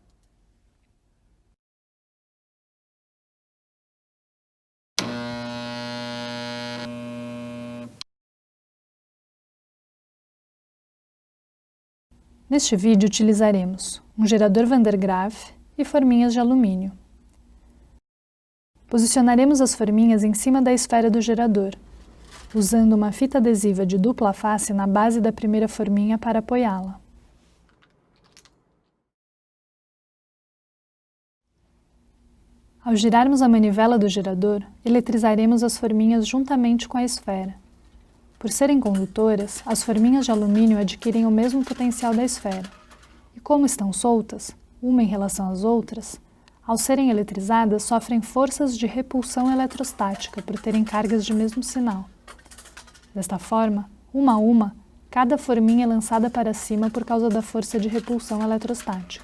Neste vídeo utilizaremos um gerador Van der Graaf e forminhas de alumínio. Posicionaremos as forminhas em cima da esfera do gerador, usando uma fita adesiva de dupla face na base da primeira forminha para apoiá-la. Ao girarmos a manivela do gerador, eletrizaremos as forminhas juntamente com a esfera. Por serem condutoras, as forminhas de alumínio adquirem o mesmo potencial da esfera. E como estão soltas, uma em relação às outras, ao serem eletrizadas sofrem forças de repulsão eletrostática por terem cargas de mesmo sinal. Desta forma, uma a uma, cada forminha é lançada para cima por causa da força de repulsão eletrostática.